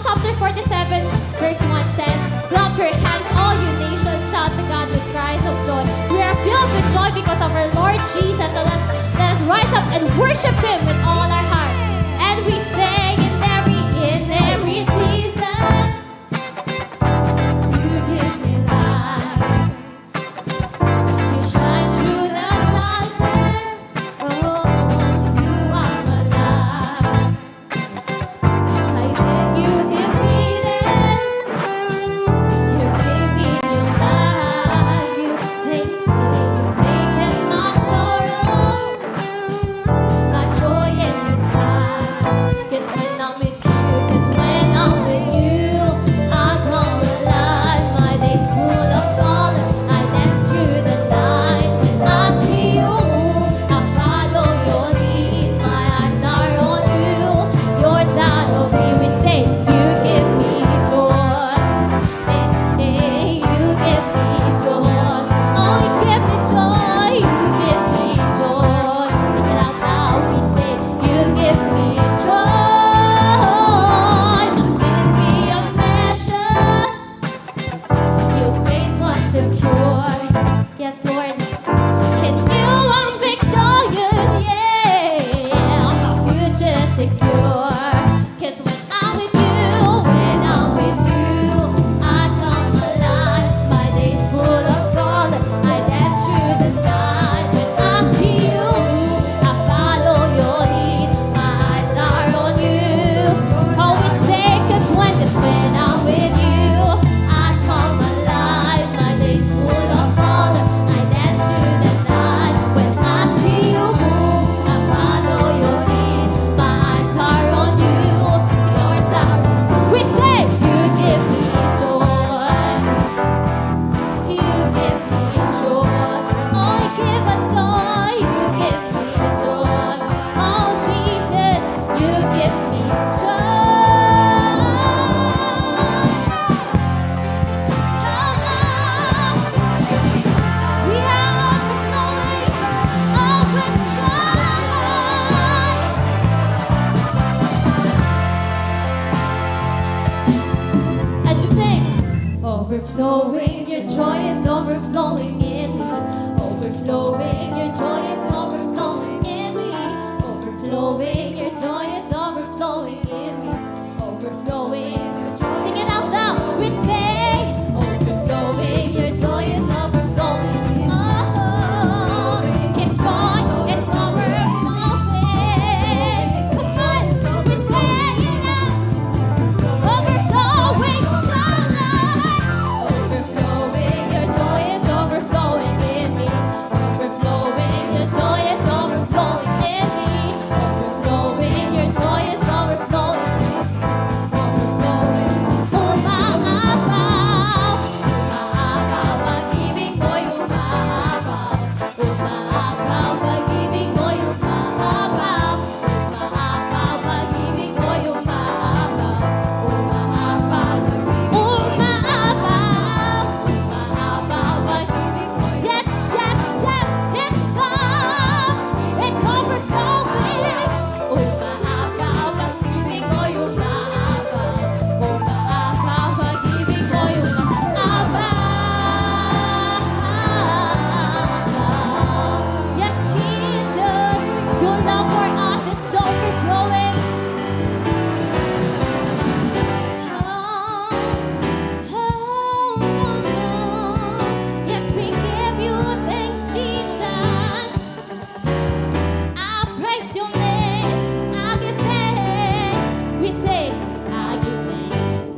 chapter 47, verse 1 says, clap your hands, all you nations, shout to God with cries of joy. We are filled with joy because of our Lord Jesus. So let us rise up and worship Him with all our heart. And we say in every season, you give me life. You shine through the darkness. Oh, you are my light. I get you defeated. You gave me your life. You've taken my sorrow. My joy is in Christ. 'Cause when I'm with you, I come alive. My day's full of color. I dance through the night. When I see you move, I follow your lead. My eyes are on you. Yours out of me. We say, you give me joy. Hey, hey, you give me joy. Oh, you give me joy. You give me joy. Sing it out loud. We say, you give me joy. My sin be a measure. Your grace was the cure. Yes, Lord. In you I'm victorious. Yeah, my future's secure. 'Cause when I'm with you, I come alive. My day's full of color. I dance through the night. When I see you move, I follow your lead. My eyes are on you. Always say, 'cause when I'm with you, I come alive. My day's full of color. I dance through the night. When I see you move, I follow your lead. My eyes are on you. Yours are. We say, you give me joy. You give me joy. Oh, you give us joy. You give me joy. Oh, Jesus, you give me joy. We are overflowing, overjoyed. And you sing, overflowing, your joy is overflowing in me. Overflowing, your joy is overflowing in me. Overflowing, your joy is overflowing in me. Overflowing, your joy. Sing it out loud. We sing, overflowing, your joy is overflowing. Oh, it's joy, it's overflowing. Come on, we sing it out. Overflowing joy. Overflowing, your joy is overflowing in me. Overflowing, your joy is overflowing in me. Overflowing, your joy is overflowing. Overflowing. Umaapaw, umaapaw, pag-ibig mo'y umaapaw. Umaapaw, pag-ibig mo'y umaapaw. Umaapaw, pag-ibig mo'y umaapaw. Umaapaw, umaapaw, umaapaw, pag-ibig mo'y. Yes, yes, yes, it's love. It's overflowing. Umaapaw, pag-ibig mo'y umaapaw. Umaapaw, pag-ibig mo'y umaapaw. Yes, Jesus, your love for us, it's overflowing. Yes, we give you thanks, Jesus. I praise your name. I give thanks. We say, I give thanks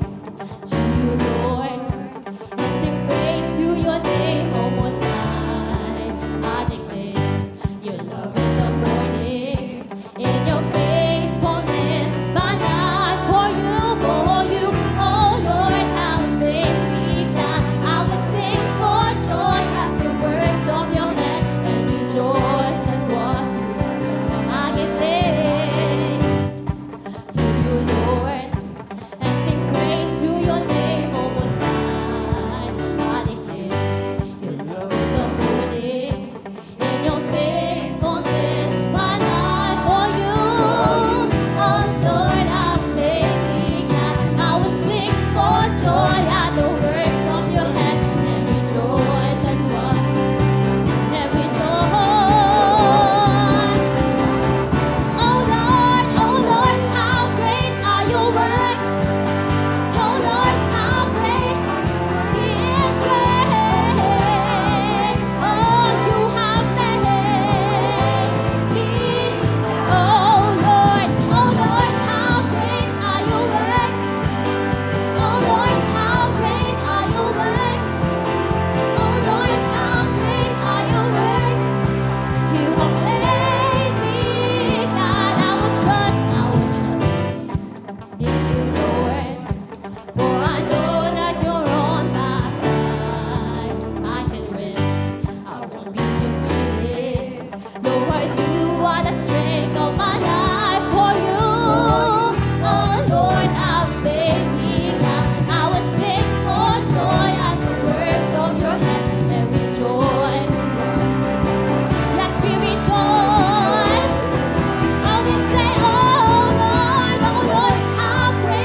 to you, Lord. And sing praise to your name, O Most High. I declare your love in the morning, in your faithfulness by night. For you, oh Lord, how you make me glad. I will sing for joy at the works of your hand and rejoice at what you do. I give thanks to you, Lord, and works. Oh Lord, how great He is great. Oh, you have made me. Oh Lord, how great are your works. Oh Lord, how great are your works. Oh Lord, how great are your works. You have made me glad. I will trust in you, Lord. For I know that you're on my side. I can rest, I won't be defeated. Lord, you are the strength of my life. For you, oh Lord, have made me glad. I will sing for joy at the works of your hand and rejoice. Let's be rejoice. And we say, oh Lord, how great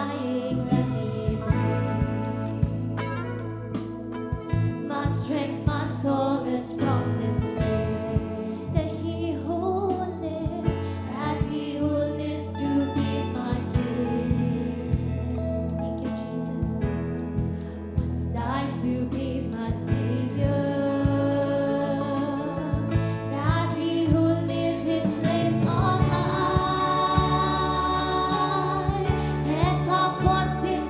dying, let me pray. My strength, my soul is from this way. That He who lives to be my King. Thank you, Jesus. Once died to be my Savior. That He who lives His place on high, and come for sin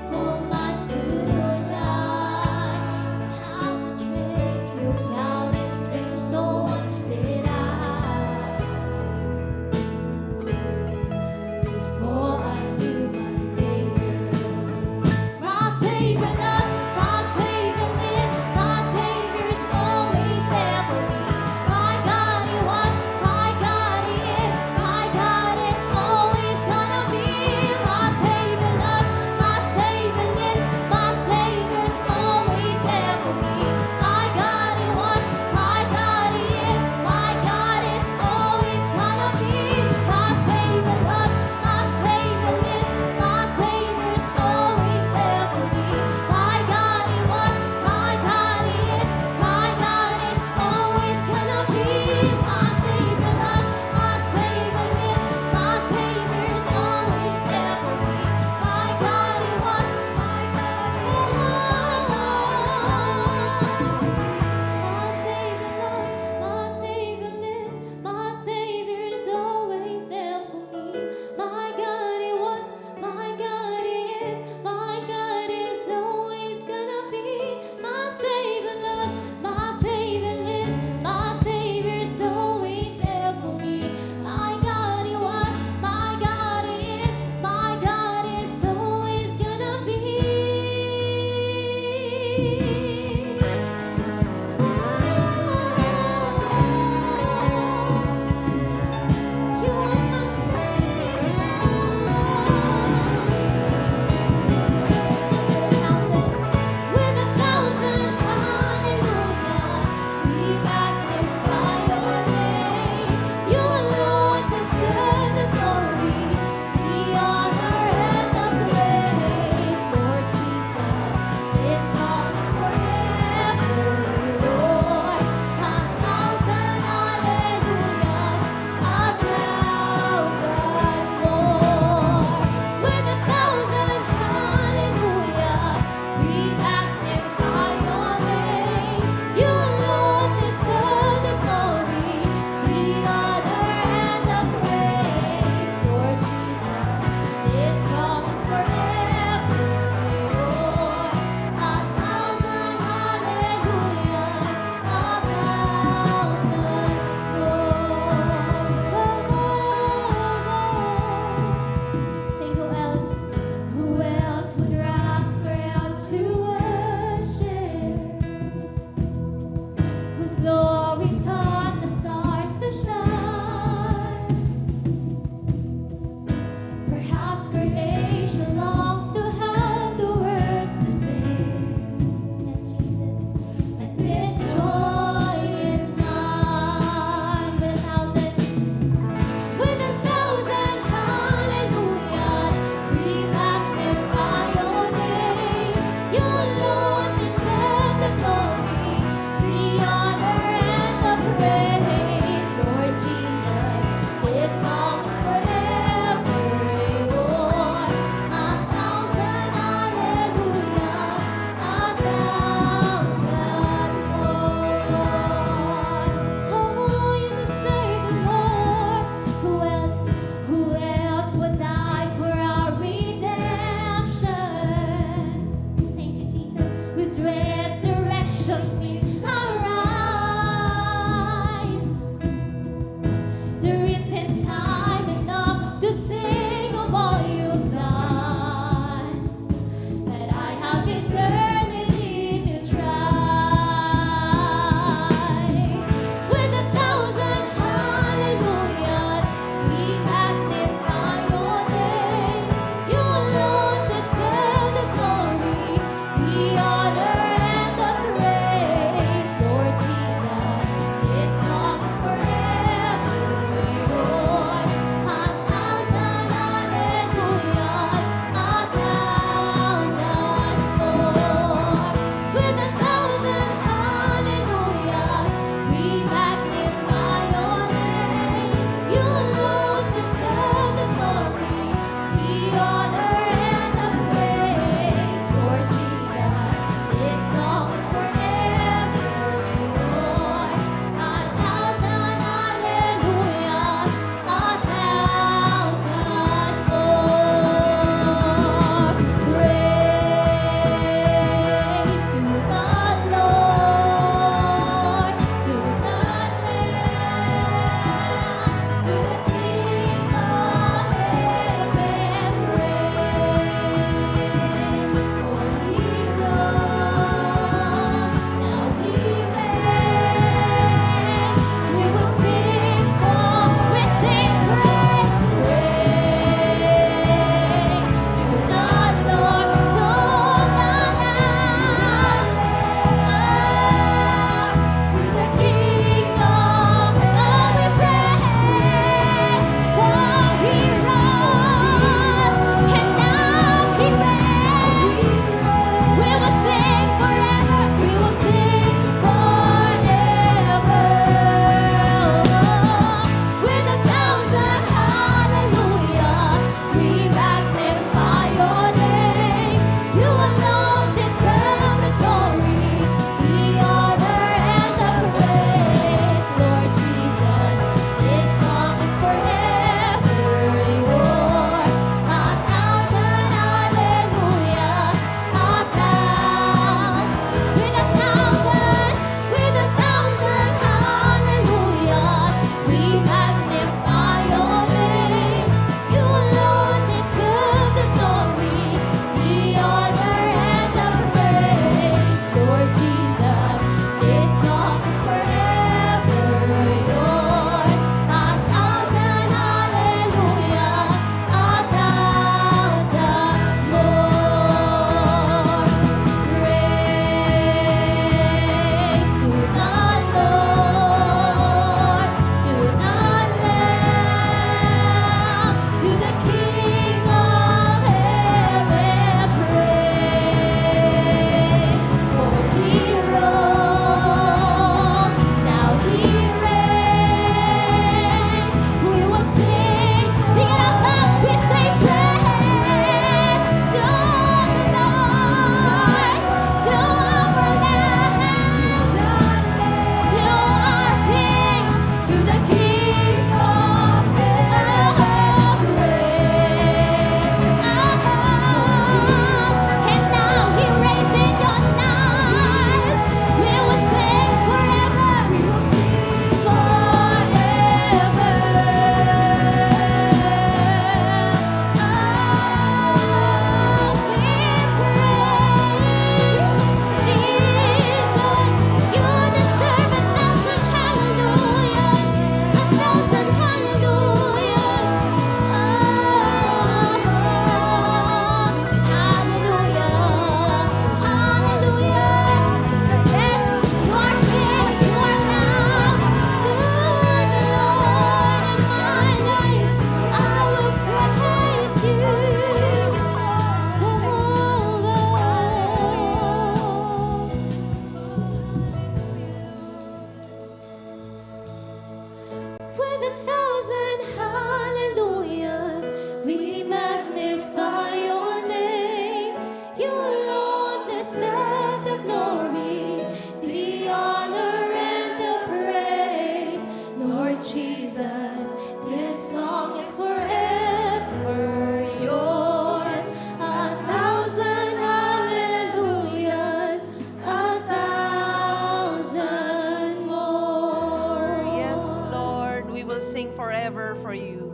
offer for you.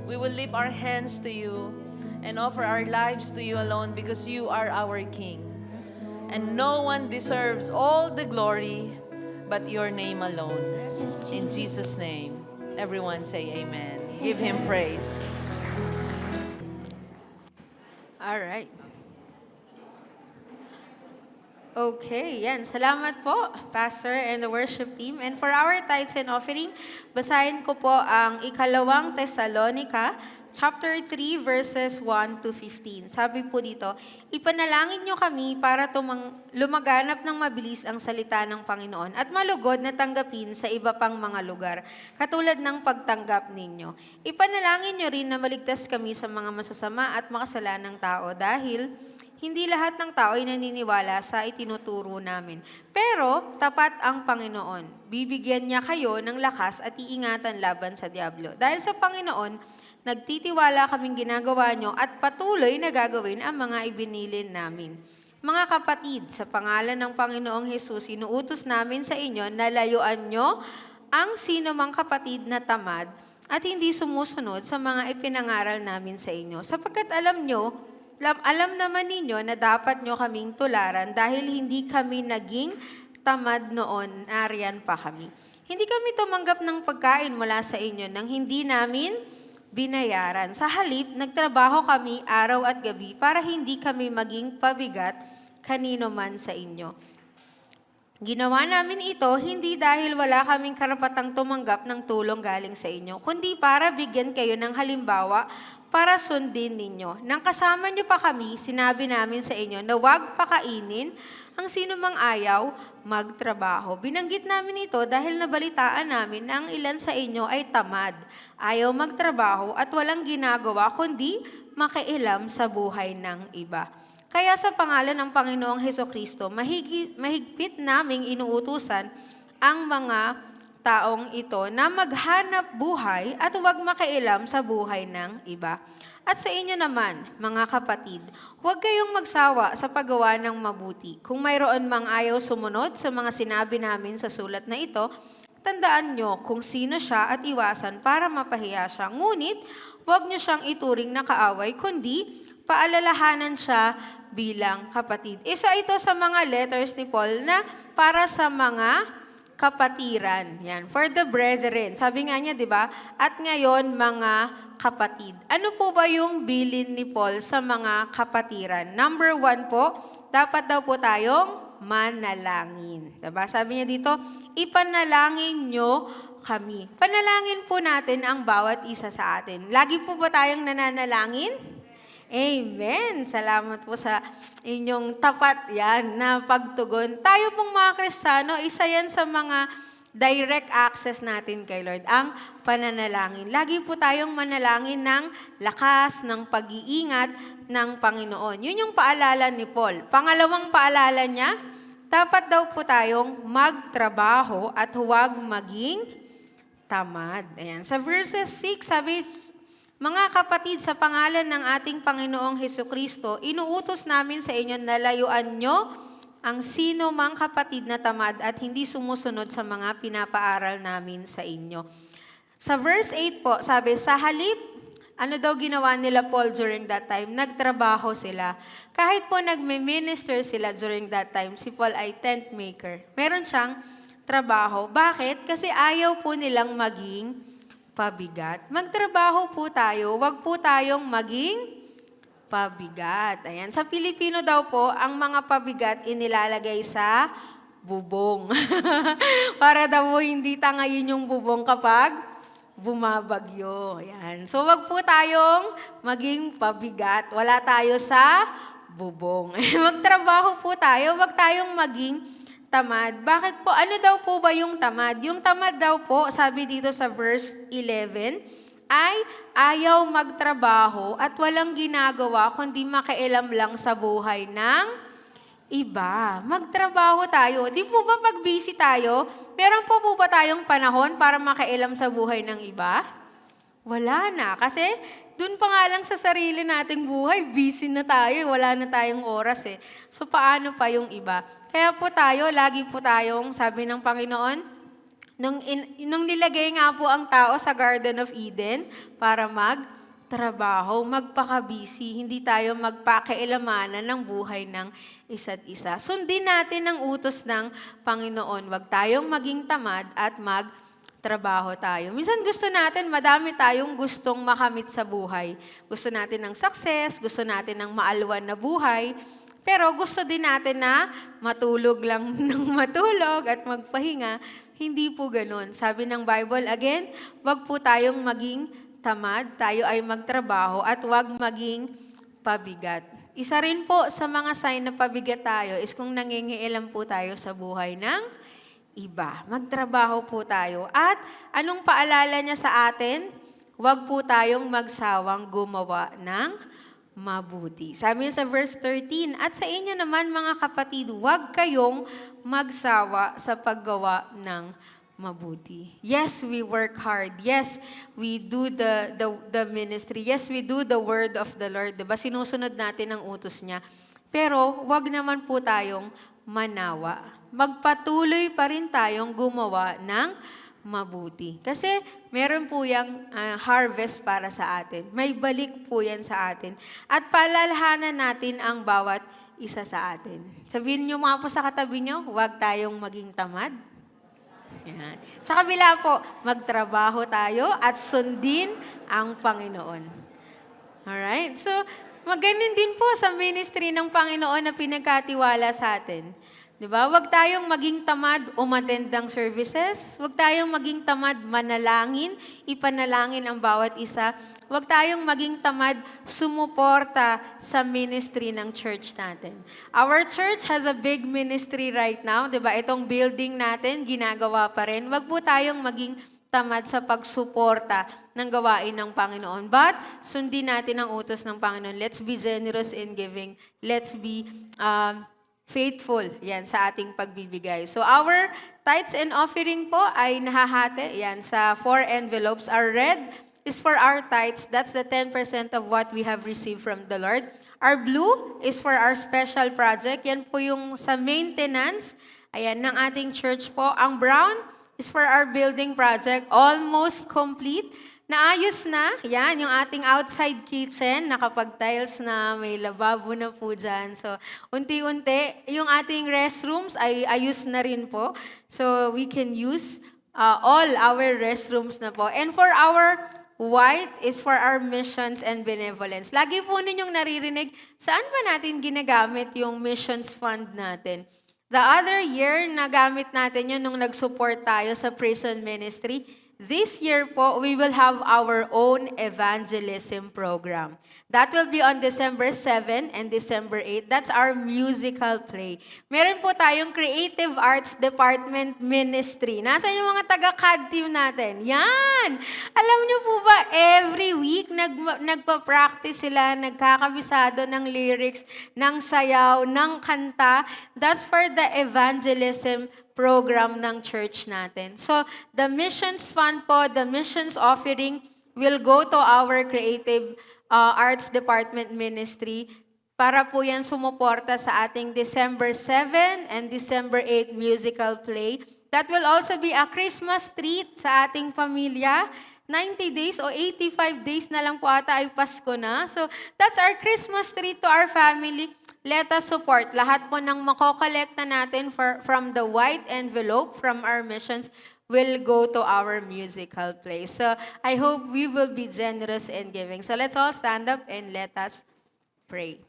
We will lift our hands to you and offer our lives to you alone because you are our King. And no one deserves all the glory but your name alone. In Jesus' name, everyone say amen. Give him praise. All right. Okay, yan. Salamat po, Pastor and the worship team. And for our tithes and offering, basahin ko po ang ikalawang Thessalonica, chapter 3, verses 1 to 15. Sabi po dito, ipanalangin nyo kami para lumaganap ng mabilis ang salita ng Panginoon at malugod na tanggapin sa iba pang mga lugar, katulad ng pagtanggap ninyo. Ipanalangin nyo rin na maligtas kami sa mga masasama at makasalanang tao dahil hindi lahat ng tao ay naniniwala sa itinuturo namin. Pero tapat ang Panginoon. Bibigyan niya kayo ng lakas at iingatan laban sa Diablo. Dahil sa Panginoon, nagtitiwala kaming ginagawa nyo at patuloy na gagawin ang mga ibinilin namin. Mga kapatid, sa pangalan ng Panginoong Hesus, inuutos namin sa inyo na layuan nyo ang sino mang kapatid na tamad at hindi sumusunod sa mga ipinangaral namin sa inyo. Sapagkat alam naman ninyo na dapat nyo kaming tularan dahil hindi kami naging tamad noon, nariyan pa kami. Hindi kami tumanggap ng pagkain mula sa inyo nang hindi namin binayaran. Sa halip, nagtrabaho kami araw at gabi para hindi kami maging pabigat kanino man sa inyo. Ginawa namin ito hindi dahil wala kaming karapatang tumanggap ng tulong galing sa inyo, kundi para bigyan kayo ng halimbawa para sundin ninyo. Nang kasama nyo pa kami, sinabi namin sa inyo na huwag pakainin ang sino mang ayaw magtrabaho. Binanggit namin ito dahil nabalitaan namin na ang ilan sa inyo ay tamad, ayaw magtrabaho at walang ginagawa kundi makialam sa buhay ng iba. Kaya sa pangalan ng Panginoong Hesukristo, mahigpit naming inuutusan ang mga taong ito na maghanap buhay at huwag makialam sa buhay ng iba. At sa inyo naman, mga kapatid, huwag kayong magsawa sa paggawa ng mabuti. Kung mayroon mang ayaw sumunod sa mga sinabi namin sa sulat na ito, tandaan nyo kung sino siya at iwasan para mapahiya siya. Ngunit, huwag nyo siyang ituring na kaaway, kundi paalalahanan siya bilang kapatid. Isa ito sa mga letters ni Paul na para sa mga kapatiran. Yan. For the brethren. Sabi nga niya, di ba? At ngayon, mga kapatid. Ano po ba yung bilin ni Paul sa mga kapatiran? Number 1 po, dapat daw po tayong manalangin. Diba? Sabi niya dito, ipanalangin nyo kami. Panalangin po natin ang bawat isa sa atin. Lagi po ba tayong nananalangin? Amen. Salamat po sa inyong tapat yan na pagtugon. Tayo pong mga Kristiyano, isa yan sa mga direct access natin kay Lord, ang pananalangin. Lagi po tayong manalangin ng lakas, ng pag-iingat ng Panginoon. Yun yung paalala ni Paul. Pangalawang paalala niya, dapat daw po tayong magtrabaho at huwag maging tamad. Ayan. Sa verses 6, sabi, mga kapatid, sa pangalan ng ating Panginoong Hesukristo, inuutos namin sa inyo na layuan nyo ang sino mang kapatid na tamad at hindi sumusunod sa mga pinapaaral namin sa inyo. Sa verse 8 po, sabi, sa halip, ano daw ginawa nila Paul during that time? Nagtrabaho sila. Kahit po nagme-minister sila during that time, si Paul ay tent maker. Meron siyang trabaho. Bakit? Kasi ayaw po nilang maging pabigat. Magtrabaho po tayo, wag po tayong maging pabigat. Ayan. Sa Pilipino daw po, ang mga pabigat inilalagay sa bubong. Para daw po hindi tangayin yung bubong kapag bumabagyo. Ayan. So wag po tayong maging pabigat. Wala tayo sa bubong. Magtrabaho po tayo, wag tayong maging tamad. Bakit po? Ano daw po ba yung tamad? Yung tamad daw po, sabi dito sa verse 11, ay ayaw magtrabaho at walang ginagawa kundi makialam lang sa buhay ng iba. Magtrabaho tayo. Di po ba pag busy tayo, meron po ba tayong panahon para makialam sa buhay ng iba? Wala na. Kasi dun pa nga lang sa sarili nating buhay, busy na tayo. Wala na tayong oras eh. So paano pa yung iba? Kaya po tayo, lagi po tayong, sabi ng Panginoon, Nung nilagay nga po ang tao sa Garden of Eden para magtrabaho, magpaka-busy, hindi tayo magpakialamanan ng buhay ng isa't isa. Sundin natin ang utos ng Panginoon. Huwag tayong maging tamad at magtrabaho tayo. Minsan gusto natin, madami tayong gustong makamit sa buhay. Gusto natin ng success, gusto natin ng maalwan na buhay, pero gusto din natin na matulog lang ng matulog at magpahinga. Hindi po ganun. Sabi ng Bible, again, wag po tayong maging tamad, tayo ay magtrabaho at wag maging pabigat. Isa rin po sa mga sign na pabigat tayo is kung nangingialam po tayo sa buhay ng iba. Magtrabaho po tayo. At anong paalala niya sa atin? Wag po tayong magsawang gumawa ng mabuti. Sabi niya sa verse 13, at sa inyo naman mga kapatid, huwag kayong magsawa sa paggawa ng mabuti. Yes, we work hard. Yes, we do the ministry. Yes, we do the word of the Lord. Diba? Sinusunod natin ang utos niya. Pero huwag naman po tayong manawa. Magpatuloy pa rin tayong gumawa ng mabuti. Kasi meron po yung harvest para sa atin. May balik po yan sa atin. At paalalahanan natin ang bawat isa sa atin. Sabihin niyo mga po sa katabi niyo, huwag tayong maging tamad. Yan. Sa kabila po, magtrabaho tayo at sundin ang Panginoon. Alright? So, maganin din po sa ministry ng Panginoon na pinagkatiwala sa atin. Diba? Huwag tayong maging tamad umattend ng services. Huwag tayong maging tamad manalangin, ipanalangin ang bawat isa. Huwag tayong maging tamad sumuporta sa ministry ng church natin. Our church has a big ministry right now. Diba? Itong building natin, ginagawa pa rin. Huwag po tayong maging tamad sa pagsuporta ng gawain ng Panginoon. But, sundin natin ang utos ng Panginoon. Let's be generous in giving. Let's be faithful, yan, sa ating pagbibigay. So, our tithes and offering po ay nahahati, yan, sa 4 envelopes. Our red is for our tithes. That's the 10% of what we have received from the Lord. Our blue is for our special project. Yan po yung sa maintenance, ayan, ng ating church po. Ang brown is for our building project. Almost complete. Naayos na, yan, yung ating outside kitchen, nakapag-tiles na, may lababo na po dyan. So, unti-unti, yung ating restrooms ay ayos na rin po. So, we can use all our restrooms na po. And for our white is for our missions and benevolence. Lagi po ninyong naririnig, saan ba natin ginagamit yung missions fund natin? The other year, nagamit natin yun nung nag-support tayo sa prison ministry. This year po, we will have our own evangelism program. That will be on December 7 and December 8. That's our musical play. Meron po tayong Creative Arts Department Ministry. Nasaan yung mga taga-CAD team natin? Yan! Alam niyo po ba, every week nagpa-practice sila, nagkakabisado ng lyrics, ng sayaw, ng kanta. That's for the evangelism program ng church natin. So, the missions fund po, the missions offering will go to our Creative Arts Department Ministry para po yan sumuporta sa ating December 7 and December 8 musical play. That will also be a Christmas treat sa ating pamilya. 90 days o 85 days na lang po ata ay Pasko na. So, that's our Christmas treat to our family. Let us support. Lahat po ng makokolekta natin from the white envelope from our missions will go to our musical play. So, I hope we will be generous in giving. So, let's all stand up and let us pray.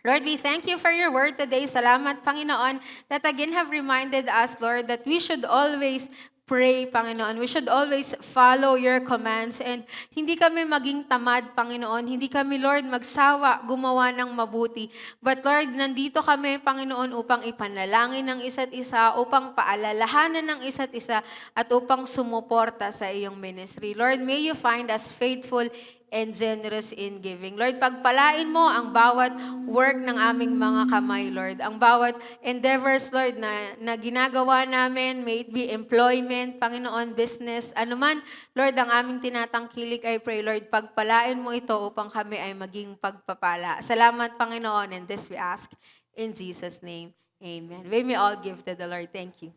Lord, we thank you for your word today. Salamat, Panginoon, that again have reminded us, Lord, that we should always pray, Panginoon. We should always follow your commands and hindi kami maging tamad, Panginoon. Hindi kami, Lord, magsawa, gumawa ng mabuti. But Lord, nandito kami, Panginoon, upang ipanalangin ng isa't isa, upang paalalahanan ng isa't isa, at upang sumuporta sa iyong ministry. Lord, may you find us faithful and generous in giving. Lord, pagpalain mo ang bawat work ng aming mga kamay, Lord. Ang bawat endeavors, Lord, na ginagawa namin, may it be employment, Panginoon, business, anuman, Lord, ang aming tinatangkilik, I pray, Lord, pagpalain mo ito upang kami ay maging pagpapala. Salamat, Panginoon, and this we ask in Jesus' name. Amen. We may all give to the Lord. Thank you.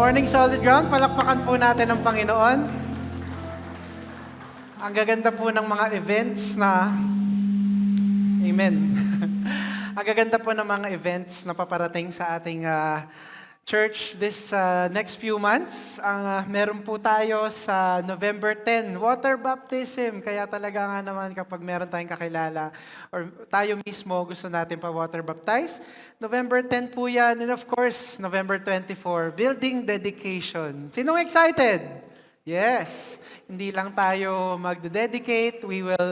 morning, Solid Ground. Palakpakan po natin ang Panginoon. Ang gaganda po ng mga events na... Amen. Ang gaganda po ng mga events na paparating sa ating church this next few months. Meron po tayo sa November 10, water baptism. Kaya talaga nga naman kapag meron tayong kakilala or tayo mismo gusto natin pa water baptize, November 10 po yan. And of course, November 24, building dedication. Sinong excited? Yes. Hindi lang tayo magde-dedicate, we will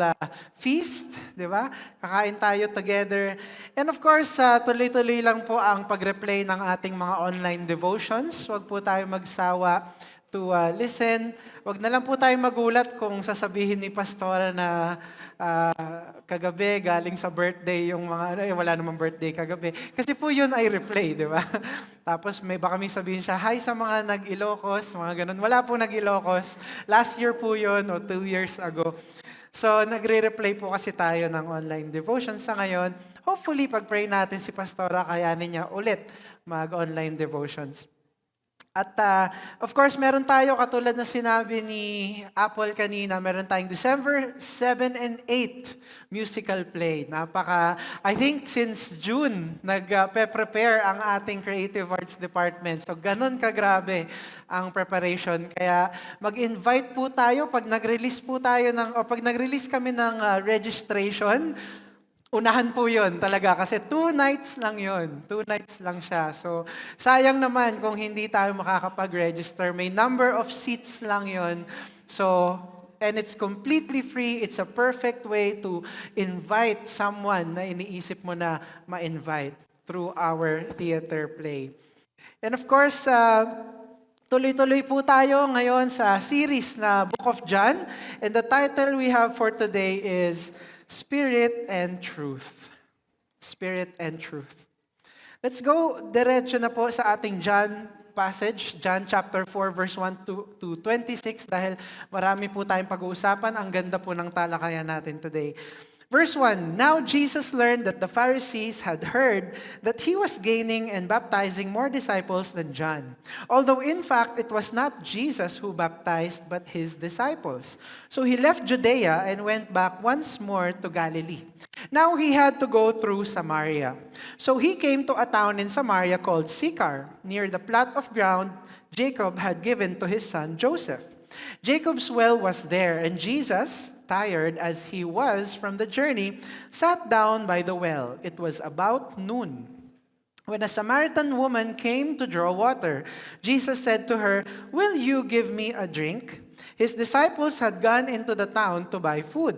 feast, di ba? Kakain tayo together. And of course, tuloy-tuloy lang po ang pag-replay ng ating mga online devotions. Huwag po tayo magsawa to listen. Huwag na lang po tayo magulat kung sasabihin ni Pastora na kagabi galing sa birthday yung mga, wala namang birthday kagabi. Kasi po yun ay replay, di ba? Tapos baka may sabihin siya, hi sa mga nag-Ilocos, mga ganun. Wala po nag-Ilocos. Last year po yun o 2 years ago. So nagre-replay po kasi tayo ng online devotions sa ngayon. Hopefully, pag-pray natin si Pastora, kayanin niya ulit mag-online devotions. At of course, meron tayo, katulad na sinabi ni Apple kanina, meron tayong December 7 and 8 musical play. I think since June, nag-prepare ang ating Creative Arts Department. So, ganun kagrabe ang preparation. Kaya mag-invite po tayo pag nag-release po tayo pag nag-release kami ng registration. Unahan po yun talaga kasi 2 nights lang yun. 2 nights lang siya. So, sayang naman kung hindi tayo makakapag-register. May number of seats lang yun. So, and it's completely free. It's a perfect way to invite someone na iniisip mo na ma-invite through our theater play. And of course, tuloy-tuloy po tayo ngayon sa series na Book of John. And the title we have for today is Spirit and Truth. Spirit and Truth. Let's go diretso na po sa ating John passage, John chapter 4, verse 1 to 26, dahil marami po tayong pag-uusapan. Ang ganda po ng talakayan natin today. Verse 1, Now Jesus learned that the Pharisees had heard that he was gaining and baptizing more disciples than John. Although in fact, it was not Jesus who baptized, but his disciples. So he left Judea and went back once more to Galilee. Now he had to go through Samaria. So he came to a town in Samaria called Sychar, near the plot of ground Jacob had given to his son Joseph. Jacob's well was there, and Jesus, tired as he was from the journey, sat down by the well. It was about noon. When a Samaritan woman came to draw water, Jesus said to her, "Will you give me a drink?" His disciples had gone into the town to buy food.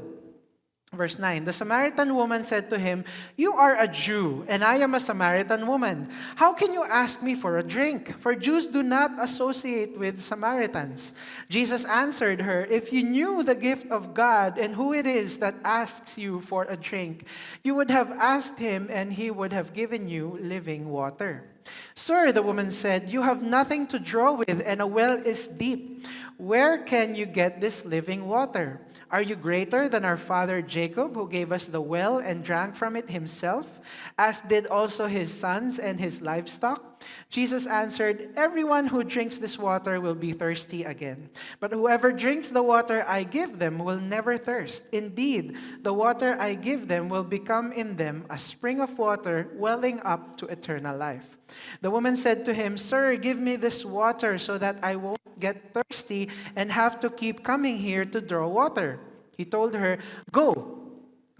Verse 9, the Samaritan woman said to him, "You are a Jew, and I am a Samaritan woman. How can you ask me for a drink? For Jews do not associate with Samaritans." Jesus answered her, "If you knew the gift of God and who it is that asks you for a drink, you would have asked him, and he would have given you living water." "Sir," the woman said, "you have nothing to draw with, and a well is deep. Where can you get this living water? Are you greater than our father Jacob, who gave us the well and drank from it himself, as did also his sons and his livestock?" Jesus answered, "Everyone who drinks this water will be thirsty again. But whoever drinks the water I give them will never thirst. Indeed, the water I give them will become in them a spring of water welling up to eternal life." The woman said to him, "Sir, give me this water so that I won't get thirsty and have to keep coming here to draw water." He told her, "Go,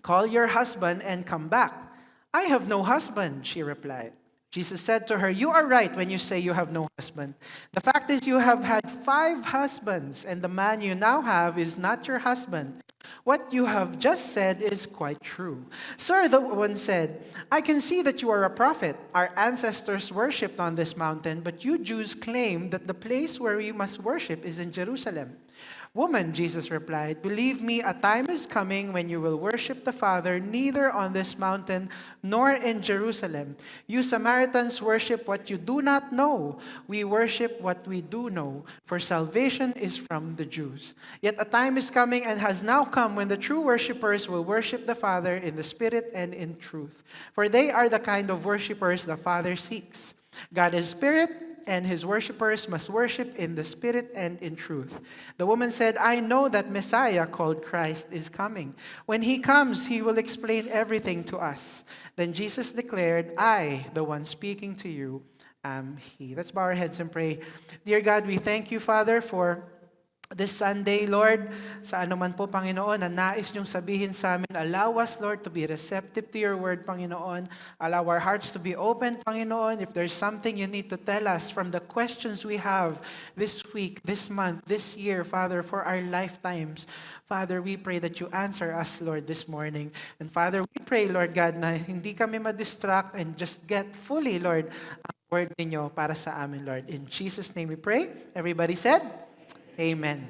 call your husband and come back." "I have no husband," she replied. Jesus said to her, "You are right when you say you have no husband. The fact is you have had 5 husbands, and the man you now have is not your husband. What you have just said is quite true." "Sir," the woman said, "I can see that you are a prophet. Our ancestors worshipped on this mountain, but you Jews claim that the place where we must worship is in Jerusalem." "Woman," Jesus replied, "believe me, a time is coming when you will worship the Father neither on this mountain nor in Jerusalem. You Samaritans worship what you do not know. We worship what we do know, for salvation is from the Jews. Yet a time is coming and has now come when the true worshipers will worship the Father in the Spirit and in truth. For they are the kind of worshipers the Father seeks. God is Spirit, and his worshippers must worship in the spirit and in truth. The woman said, I know that Messiah, called Christ, is coming. When he comes, he will explain everything to us. Then Jesus declared, I, the one speaking to you, am he. Let's bow our heads and pray. Dear God, we thank you, Father, for this Sunday, Lord, sa anuman po, Panginoon, na nais niyong sabihin sa amin, allow us, Lord, to be receptive to your word, Panginoon. Allow our hearts to be open, Panginoon. If there's something you need to tell us from the questions we have this week, this month, this year, Father, for our lifetimes, Father, we pray that you answer us, Lord, this morning. And Father, we pray, Lord God, na hindi kami ma-distract and just get fully, Lord, ang word ninyo para sa amin, Lord. In Jesus' name we pray. Everybody said, Amen.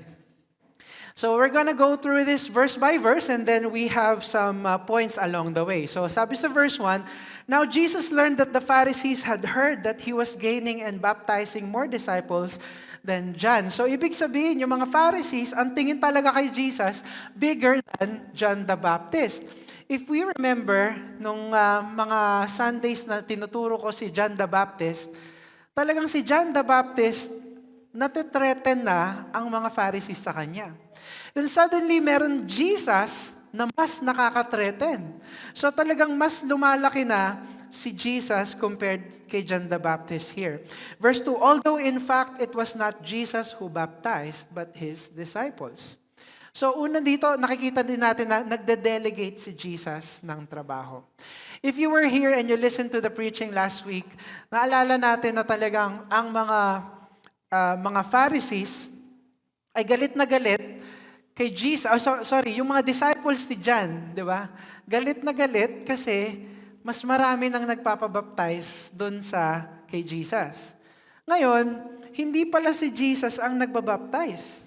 So we're gonna go through this verse by verse, and then we have some points along the way. So sabi sa verse 1, Now Jesus learned that the Pharisees had heard that he was gaining and baptizing more disciples than John. So ibig sabihin, yung mga Pharisees, ang tingin talaga kay Jesus, bigger than John the Baptist. If we remember, nung mga Sundays na tinuturo ko si John the Baptist, talagang si John the Baptist, natitreten na ang mga Pharisees sa kanya. Then suddenly, meron Jesus na mas nakakatreten. So talagang mas lumalaki na si Jesus compared kay John the Baptist here. Verse 2, Although in fact it was not Jesus who baptized, but his disciples. So una dito, nakikita din natin na nagde-delegate si Jesus ng trabaho. If you were here and you listened to the preaching last week, naalala natin na talagang ang mga Pharisees ay galit na galit kay Jesus. Yung mga disciples ni John, di ba? Galit na galit kasi mas marami nang nagpapabaptize doon sa kay Jesus. Ngayon, hindi pala si Jesus ang nagbabaptize.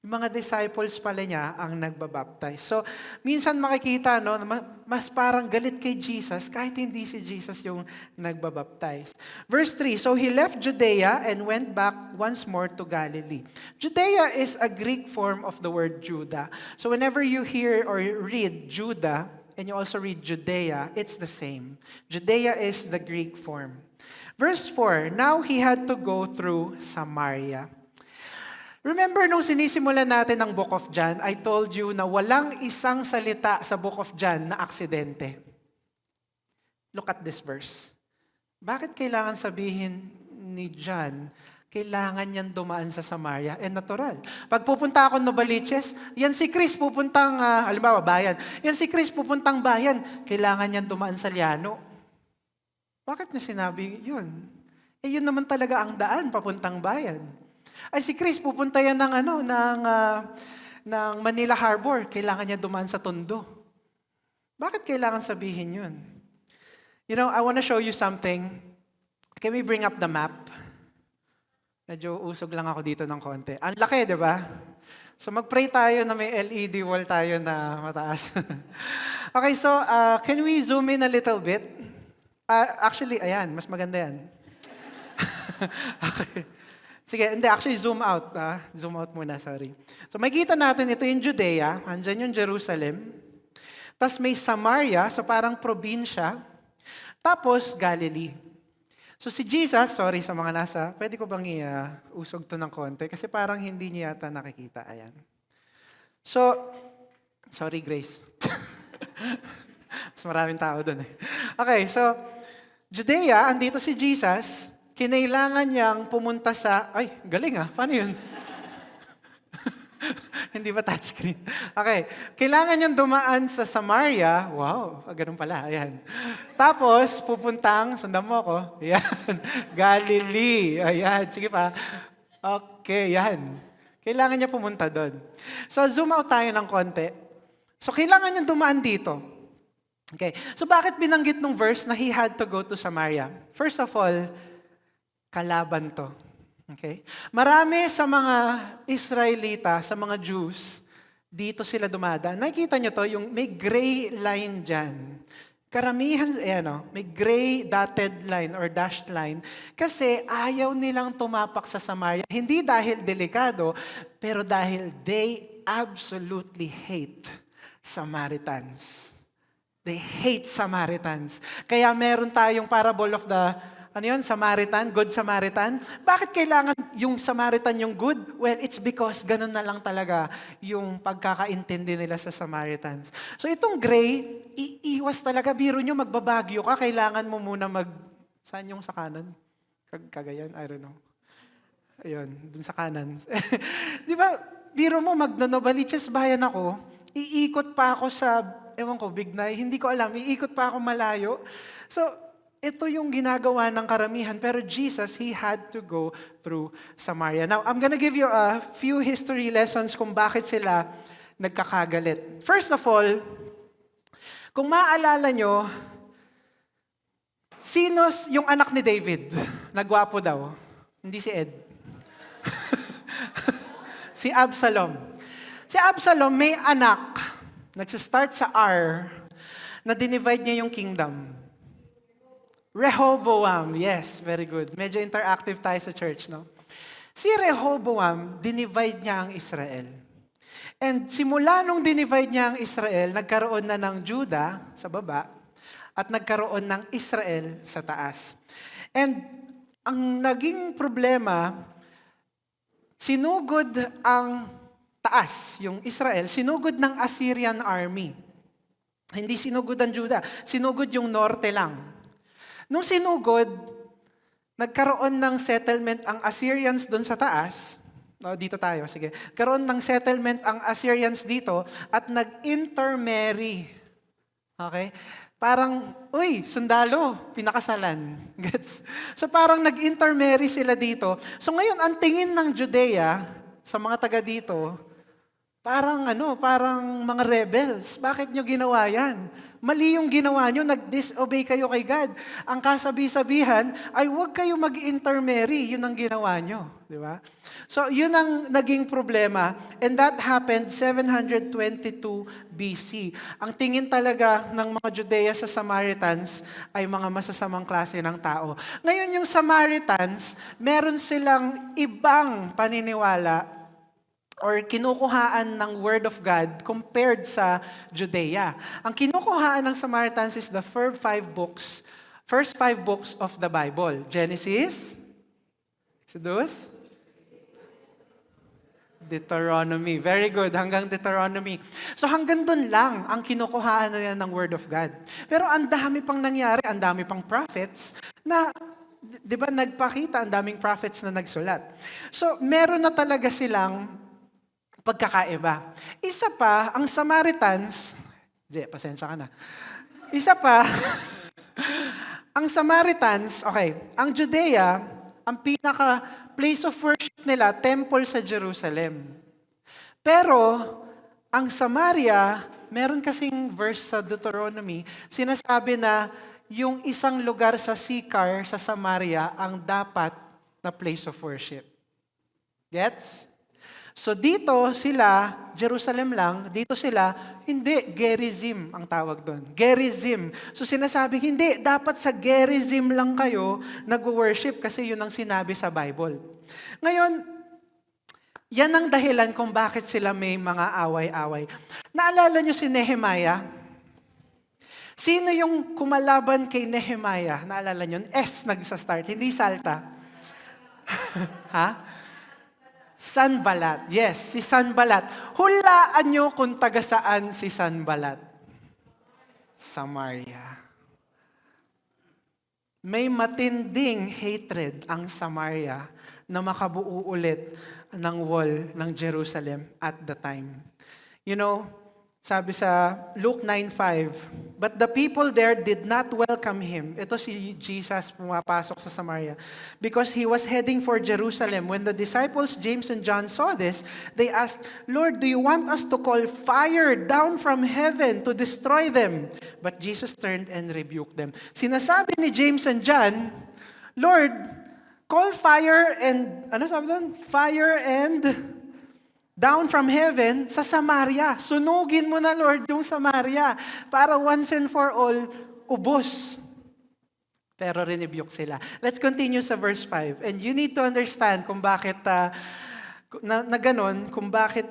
Yung mga disciples pala niya ang nagbabaptize. So, minsan makikita, no, mas parang galit kay Jesus kahit hindi si Jesus yung nagbabaptize. Verse 3, So he left Judea and went back once more to Galilee. Judea is a Greek form of the word Judah. So whenever you hear or read Judah, and you also read Judea, it's the same. Judea is the Greek form. Verse 4, Now he had to go through Samaria. Remember nung sinisimulan natin ang Book of John, I told you na walang isang salita sa Book of John na aksidente. Look at this verse. Bakit kailangan sabihin ni John, kailangan niyan dumaan sa Samaria? Natural. Pag pupunta ako Novaliches, yan si Chris pupuntang, halimbawa bayan, yan si Chris pupuntang bayan, kailangan niyan dumaan sa Liano. Bakit niya sinabi yun? Yun naman talaga ang daan papuntang bayan. Ay, si Chris, pupunta yan ng Manila Harbor. Kailangan niya dumaan sa Tondo. Bakit kailangan sabihin yun? You know, I want to show you something. Can we bring up the map? Medyo usog lang ako dito ng konti. Ang laki, di ba? So mag-pray tayo na may LED wall tayo na mataas. Okay, so can we zoom in a little bit? Actually, ayan, mas maganda yan. Okay. Sige, hindi, actually zoom out. Zoom out muna, sorry. So makikita natin, ito yung Judea, andyan yung Jerusalem. Tapos may Samaria, so parang probinsya. Tapos Galilee. So si Jesus, sorry sa mga nasa, pwede ko bang usog to ng konti? Kasi parang hindi niya yata nakikita. Ayan. So, sorry Grace. Mas maraming tao doon eh. Okay, so Judea, andito si Jesus. Kinailangan niyang pumunta sa, ay, galing paano yun? Hindi ba touchscreen? Okay, kailangan niyang dumaan sa Samaria. Wow, ganun pala, ayan. Tapos, pupuntang, sundan mo ako, ayan, Galilee. Ayan, sige pa. Okay, yan. Kailangan niya pumunta doon. So, zoom out tayo ng konti. So, kailangan niyang dumaan dito. Okay, so bakit binanggit nung verse na he had to go to Samaria? First of all, kalaban to. Okay? Marami sa mga Israelita, sa mga Jews, dito sila dumadaan. Nakikita nyo to, yung may gray line dyan. Karamihan, may gray dotted line or dashed line. Kasi ayaw nilang tumapak sa Samaria. Hindi dahil delikado, pero dahil they absolutely hate Samaritans. They hate Samaritans. Kaya meron tayong parable of the ano yun? Samaritan? Good Samaritan? Bakit kailangan yung Samaritan yung good? Well, it's because ganun na lang talaga yung pagkakaintindi nila sa Samaritans. So itong gray, iiwas talaga. Biro nyo, magbabagyo ka, kailangan mo muna saan yung sa kanan? Cagayan? I don't know. Ayun, dun sa kanan. Di ba, biro mo, Novaliches bayan ako, iikot pa ako sa, ewan ko, Bignay, hindi ko alam, iikot pa ako malayo. So, ito yung ginagawa ng karamihan, pero Jesus, He had to go through Samaria. Now, I'm gonna give you a few history lessons kung bakit sila nagkakagalit. First of all, kung maaalala nyo, sino yung anak ni David? Nagwapo daw. Hindi si Ed. Si Absalom. Si Absalom may anak, nagsistart sa R, na dinivide niya yung kingdom. Rehoboam, yes, very good. Medyo interactive tayo sa church, no? Si Rehoboam, dinivide niya ang Israel. And simula nung dinivide niya ang Israel, nagkaroon na ng Judah sa baba, at nagkaroon ng Israel sa taas. And ang naging problema, sinugod ang taas, yung Israel, sinugod ng Assyrian army. Hindi sinugod ang Judah, sinugod yung norte lang. Nung sinugod, nagkaroon ng settlement ang Assyrians doon sa taas. Dito tayo, sige. Karoon ng settlement ang Assyrians dito at nag-intermarry. Okay? Parang, uy, sundalo, pinakasalan. Gets? So parang nag-intermarry sila dito. So ngayon, ang tingin ng Judea sa mga taga dito, parang mga rebels. Bakit nyo ginawa yan? Mali yung ginawa nyo, nag-disobey kayo kay God. Ang kasabi-sabihan ay huwag kayo mag-intermarry. Yun ang ginawa nyo. Di ba? So, yun ang naging problema. And that happened 722 BC. Ang tingin talaga ng mga Judea sa Samaritans ay mga masasamang klase ng tao. Ngayon, yung Samaritans, meron silang ibang paniniwala or kinukuhaan ng Word of God compared sa Judea. Ang kinukuhaan ng Samaritans is the first five books of the Bible. Genesis, Exodus, Deuteronomy. Very good, hanggang Deuteronomy. So hanggang dun lang ang kinukuhaan na yan ng Word of God. Pero ang dami pang nangyari, ang dami pang prophets na, di ba, nagpakita, ang daming prophets na nagsulat. So meron na talaga silang pagkakaiba. Isa pa, ang Samaritans, pasensya ka na. Isa pa, ang Samaritans, okay, ang Judea, ang pinaka place of worship nila, temple sa Jerusalem. Pero, ang Samaria, meron kasing verse sa Deuteronomy, sinasabi na yung isang lugar sa Sychar, sa Samaria, ang dapat na place of worship. Gets? So dito sila, Jerusalem lang, dito sila, hindi, Gerizim ang tawag doon. Gerizim. So sinasabi, hindi, dapat sa Gerizim lang kayo nag-worship kasi yun ang sinabi sa Bible. Ngayon, yan ang dahilan kung bakit sila may mga away-away. Naalala nyo si Nehemiah? Sino yung kumalaban kay Nehemiah? Naalala nyo? S nagsa-start, hindi salta. Ha? Sanballat. Yes, si Sanballat. Hulaan nyo kung taga saan si Sanballat. Samaria. May matinding hatred ang Samaria na makabuo ulit ng wall ng Jerusalem at the time. You know, sabi sa Luke 9:5, but the people there did not welcome him. Ito si Jesus pumapasok sa Samaria. Because he was heading for Jerusalem. When the disciples James and John saw this, they asked, Lord, do you want us to call fire down from heaven to destroy them? But Jesus turned and rebuked them. Sinasabi ni James and John, Lord, call fire and, ano sabi doon? Fire and down from heaven sa Samaria. Sunugin mo na, Lord, yung Samaria para once and for all, ubos. Pero rinibuke sila. Let's continue sa verse 5. And you need to understand kung bakit na ganon kung bakit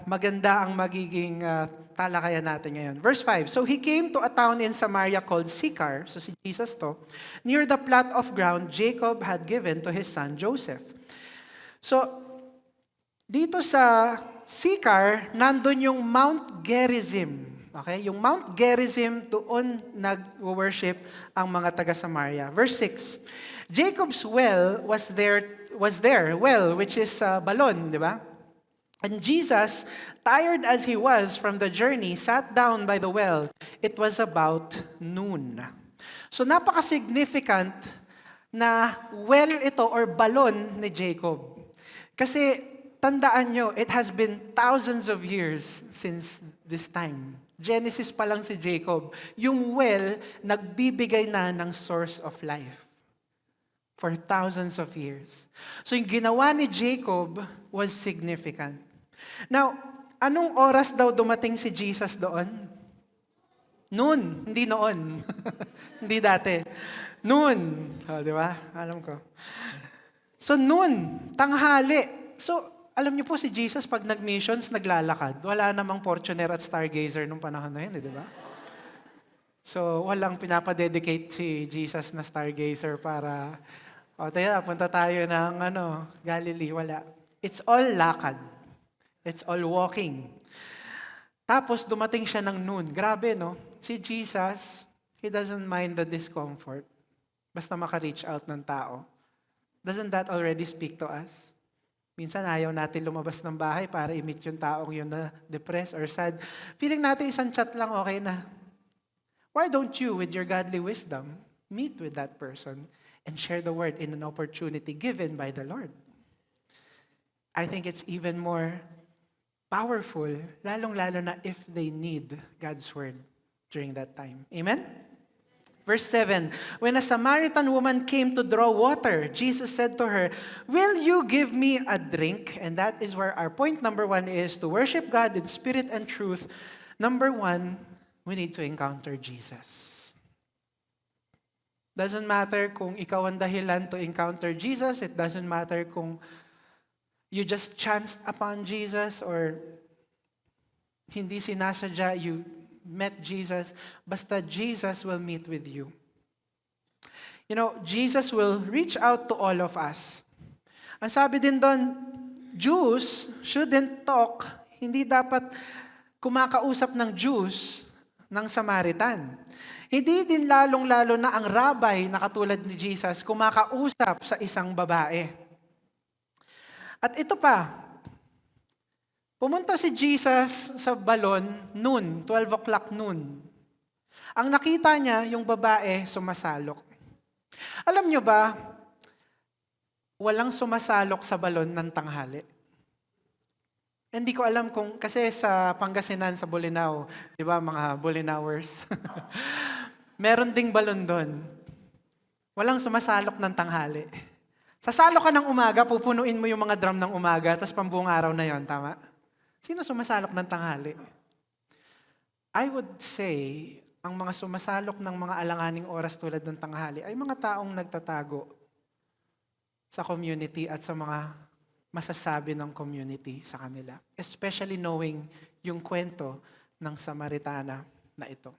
maganda ang magiging talakayan natin ngayon. Verse 5, so he came to a town in Samaria called Sychar, so si Jesus to, near the plot of ground Jacob had given to his son Joseph. So, dito sa Sychar, nandun yung Mount Gerizim. Okay? Yung Mount Gerizim, doon nag-worship ang mga taga-Samaria. Verse 6, Jacob's well was there, well, which is balon, di ba? And Jesus, tired as he was from the journey, sat down by the well. It was about noon. So napaka-significant na well ito or balon ni Jacob. Kasi tandaan nyo, it has been thousands of years since this time. Genesis pa lang si Jacob. Yung well, nagbibigay na ng source of life for thousands of years. So yung ginawa ni Jacob was significant. Now, anong oras daw dumating si Jesus doon? Noon, hindi noon. Hindi dati. Noon. Di ba? Alam ko. So noon, tanghali. So, alam niyo po si Jesus pag nag-missions, naglalakad. Wala namang Fortuner at Stargazer nung panahon na yun, di ba? So, walang pinapadedicate si Jesus na Stargazer para, punta tayo ng Galilee. Wala. It's all lakad. It's all walking. Tapos, dumating siya ng noon. Grabe, no? Si Jesus, He doesn't mind the discomfort. Basta maka-reach out ng tao. Doesn't that already speak to us? Minsan ayaw natin lumabas ng bahay para i-meet yung taong yun na depressed or sad. Feeling natin isang chat lang okay na. Why don't you, with your godly wisdom, meet with that person and share the word in an opportunity given by the Lord? I think it's even more powerful, lalong-lalo na if they need God's word during that time. Amen? Verse 7, when a Samaritan woman came to draw water, Jesus said to her, will you give me a drink? And that is where our point number 1 is, to worship God in spirit and truth. Number 1, we need to encounter Jesus. Doesn't matter kung ikaw ang dahilan to encounter Jesus. It doesn't matter kung you just chanced upon Jesus or hindi sinasadya, you met Jesus. Basta Jesus will meet with you. You know, Jesus will reach out to all of us. Ang sabi din doon, Jews shouldn't talk, hindi dapat kumakausap ng Jews ng Samaritan. Hindi din lalong-lalo na ang rabbi na katulad ni Jesus kumakausap sa isang babae. At ito pa, pumunta si Jesus sa balon noon, 12 o'clock noon. Ang nakita niya, yung babae sumasalok. Alam niyo ba, walang sumasalok sa balon ng tanghali. Hindi ko alam kung, kasi sa Pangasinan, sa Bolinao, di ba mga Bolinawers? Meron ding balon doon. Walang sumasalok ng tanghali. Sasalo ka ng umaga, pupunuin mo yung mga drum ng umaga, tapos pambuong araw na yon, tama? Sino sumasalok ng tanghali? I would say, ang mga sumasalok ng mga alanganing oras tulad ng tanghali ay mga taong nagtatago sa community at sa mga masasabi ng community sa kanila. Especially knowing yung kwento ng Samaritana na ito.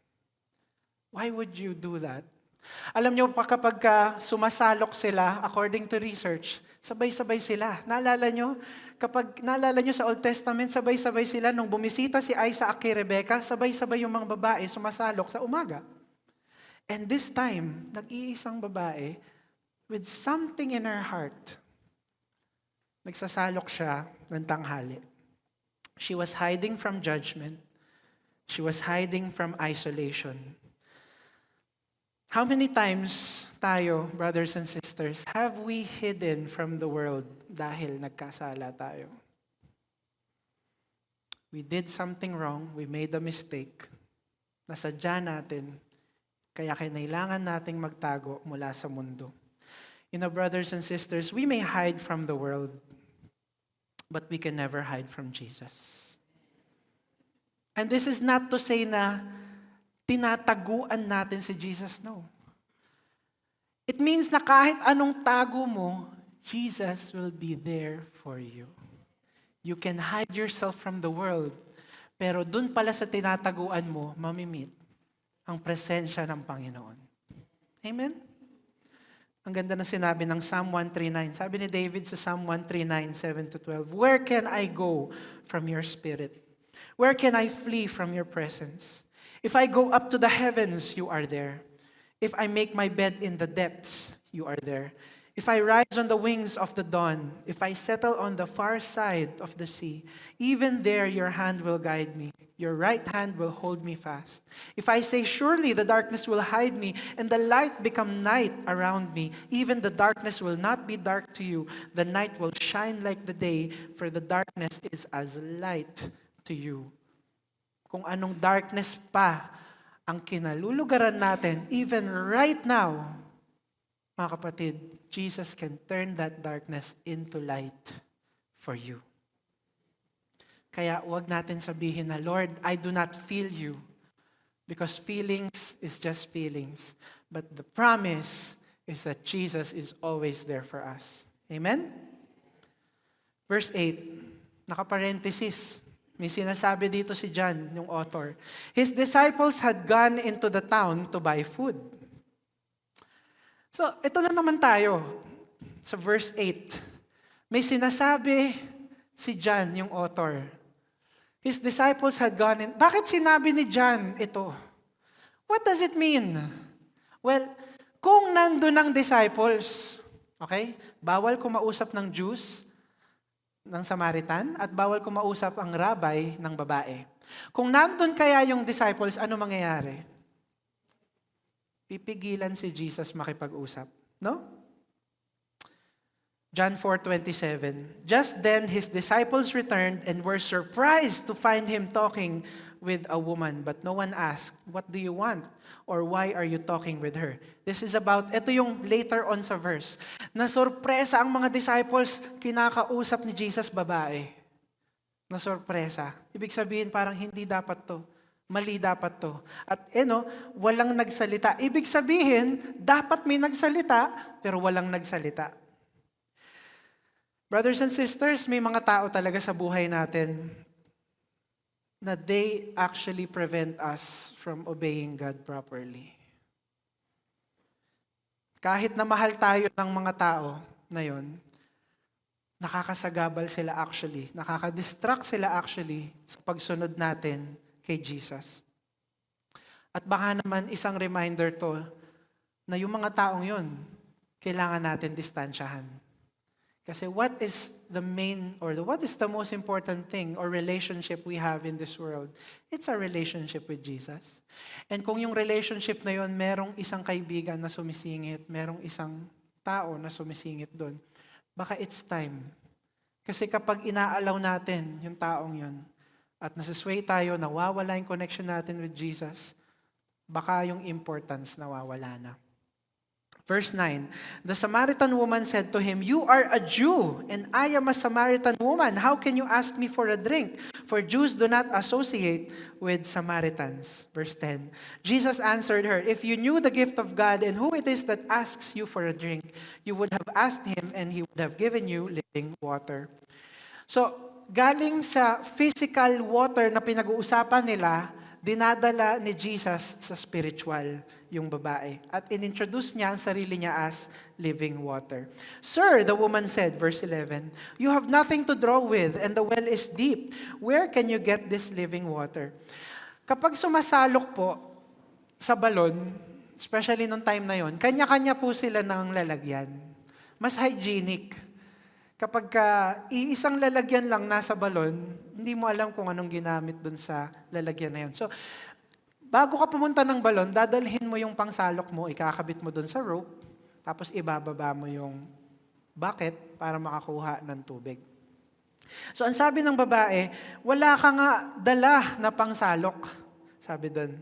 Why would you do that? Alam niyo pa kapag sumasalok sila, according to research, sabay-sabay sila. Naalala niyo sa Old Testament, sabay-sabay sila nung bumisita si Isaac kay Rebecca, sabay-sabay yung mga babae sumasalok sa umaga. And this time, nag-iisang babae with something in her heart. Nagsasalok siya ng tanghali. She was hiding from judgment. She was hiding from isolation. How many times tayo, brothers and sisters, have we hidden from the world dahil nagkasala tayo? We did something wrong, we made a mistake, nasadya natin, kaya kailangan nating magtago mula sa mundo. You know, brothers and sisters, we may hide from the world, but we can never hide from Jesus. And this is not to say na tinataguan natin si Jesus, no. It means na kahit anong tago mo, Jesus will be there for you. You can hide yourself from the world. Pero dun pala sa tinataguan mo, mamimit ang presensya ng Panginoon. Amen? Ang ganda na sinabi ng Psalm 139. Sabi ni David sa Psalm 139, 7-12, Where can I go from your spirit? Where can I flee from your presence? If I go up to the heavens, you are there. If I make my bed in the depths, you are there. If I rise on the wings of the dawn, if I settle on the far side of the sea, even there your hand will guide me. Your right hand will hold me fast. If I say, surely the darkness will hide me, and the light become night around me, even the darkness will not be dark to you. The night will shine like the day, for the darkness is as light to you. Kung anong darkness pa ang kinalulugaran natin, even right now, mga kapatid, Jesus can turn that darkness into light for you. Kaya wag natin sabihin na, Lord, I do not feel you. Because feelings is just feelings. But the promise is that Jesus is always there for us. Amen? Verse 8, nakaparenthesis. May sinasabi dito si John, yung author. His disciples had gone into the town to buy food. So, ito na naman tayo sa verse 8. May sinasabi si John, yung author. His disciples had gone in. Bakit sinabi ni John ito? What does it mean? Well, kung nandun ang disciples, okay, bawal kumausap ng Jews, ng Samaritan, at bawal kumausap ang rabbi ng babae. Kung nandun kaya yung disciples, ano mangyayari? Pipigilan si Jesus makipag-usap. No? John 4:27. Just then his disciples returned and were surprised to find him talking with a woman. But no one asked, what do you want? Or why are you talking with her? This is about, ito yung later on sa verse. Nasurpresa ang mga disciples, kinakausap ni Jesus babae. Nasurpresa. Ibig sabihin parang hindi dapat to. Mali dapat to. At walang nagsalita. Ibig sabihin, dapat may nagsalita, pero walang nagsalita. Brothers and sisters, may mga tao talaga sa buhay natin na they actually prevent us from obeying God properly. Kahit na mahal tayo ng mga tao na yon, nakakasagabal sila actually, nakakadistract sila actually sa pagsunod natin kay Jesus. At baka naman isang reminder to na yung mga taong yun, kailangan natin distansyahan. Kasi what is the most important thing or relationship we have in this world? It's our relationship with Jesus. And kung yung relationship na yun, merong isang kaibigan na sumisingit, merong isang tao na sumisingit doon, baka it's time. Kasi kapag inaalaw natin yung taong yun, at nasasway tayo, nawawala yung connection natin with Jesus, baka yung importance nawawala na. Verse 9, the Samaritan woman said to him, You are a Jew, and I am a Samaritan woman. How can you ask me for a drink? For Jews do not associate with Samaritans. Verse 10, Jesus answered her, If you knew the gift of God and who it is that asks you for a drink, you would have asked him, and he would have given you living water. So, galing sa physical water na pinag-uusapan nila, dinadala ni Jesus sa spiritual yung babae. At inintroduce niya ang sarili niya as living water. Sir, the woman said, verse 11, You have nothing to draw with, and the well is deep. Where can you get this living water? Kapag sumasalok po sa balon, especially nung time na yon, kanya-kanya po sila ng lalagyan. Mas hygienic. Kapag iisang lalagyan lang nasa balon, hindi mo alam kung anong ginamit dun sa lalagyan na yun. So, bago ka pumunta ng balon, dadalhin mo yung pangsalok mo, ikakabit mo dun sa rope, tapos ibababa mo yung bucket para makakuha ng tubig. So, ang sabi ng babae, wala ka nga dala na pangsalok, sabi dun.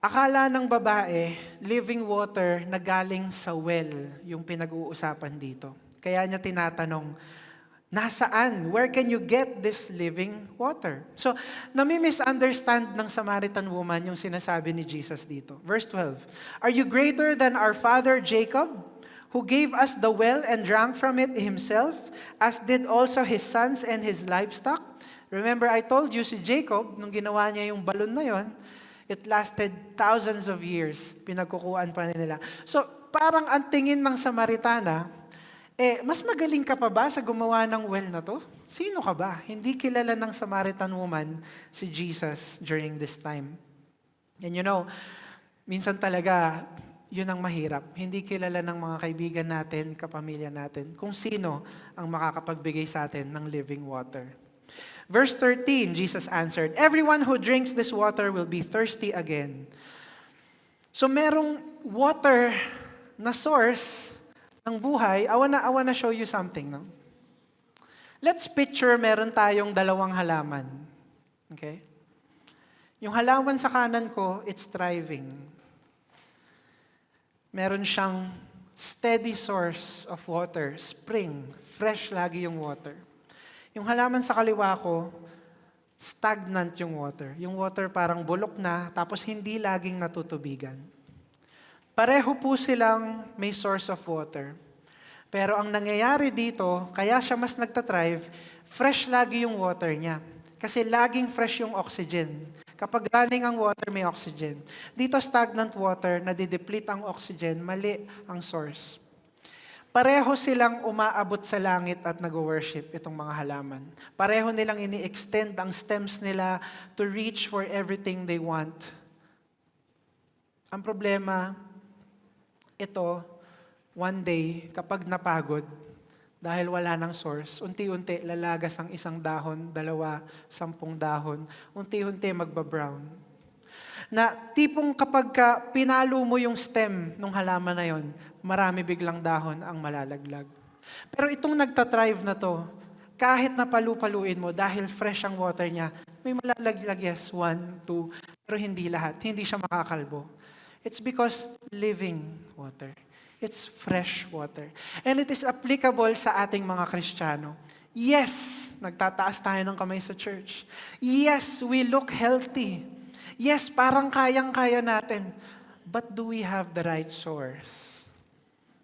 Akala ng babae, living water na galing sa well, yung pinag-uusapan dito. Kaya niya tinatanong, nasaan? Where can you get this living water? So, nami-misunderstand ng Samaritan woman yung sinasabi ni Jesus dito. Verse 12, Are you greater than our father Jacob, who gave us the well and drank from it himself, as did also his sons and his livestock. Remember, I told you si Jacob, nung ginawa niya yung balon na yon, it lasted thousands of years. Pinagkukuhaan pa nila. So, parang ang tingin ng Samaritana, mas magaling ka pa ba sa gumawa ng well na to? Sino ka ba? Hindi kilala ng Samaritan woman si Jesus during this time. And you know, minsan talaga, yun ang mahirap. Hindi kilala ng mga kaibigan natin, kapamilya natin, kung sino ang makakapagbigay sa atin ng living water. Verse 13, Jesus answered, "Everyone who drinks this water will be thirsty again." So merong water na source ng buhay. I wanna show you something. No? Let's picture meron tayong dalawang halaman. Okay? Yung halaman sa kanan ko, it's thriving. Meron siyang steady source of water, spring, fresh lagi yung water. Yung halaman sa kaliwa ko, stagnant yung water. Yung water parang bulok na, tapos hindi laging natutubigan. Pareho po silang may source of water. Pero ang nangyayari dito, kaya siya mas nagtathrive, fresh lagi yung water niya. Kasi laging fresh yung oxygen. Kapag running ang water, may oxygen. Dito, stagnant water, nadideplete ang oxygen, mali ang source. Pareho silang umaabot sa langit at nag-worship itong mga halaman. Pareho nilang ini-extend ang stems nila to reach for everything they want. Ang problema, ito, one day, kapag napagod, dahil wala ng source, unti-unti lalagas ang isang dahon, 2, 10 dahon, unti-unti magbabrown. Na tipong kapag pinalo mo yung stem ng halaman na yon, marami biglang dahon ang malalaglag. Pero itong nagtathrive na to, kahit napalu-paluin mo, dahil fresh ang water niya, may malalaglag, yes, 1, 2, pero hindi lahat, hindi siya makakalbo. It's because living water. It's fresh water. And it is applicable sa ating mga Kristiyano. Yes, nagtataas tayo ng kamay sa church. Yes, we look healthy. Yes, parang kayang-kaya natin. But do we have the right source?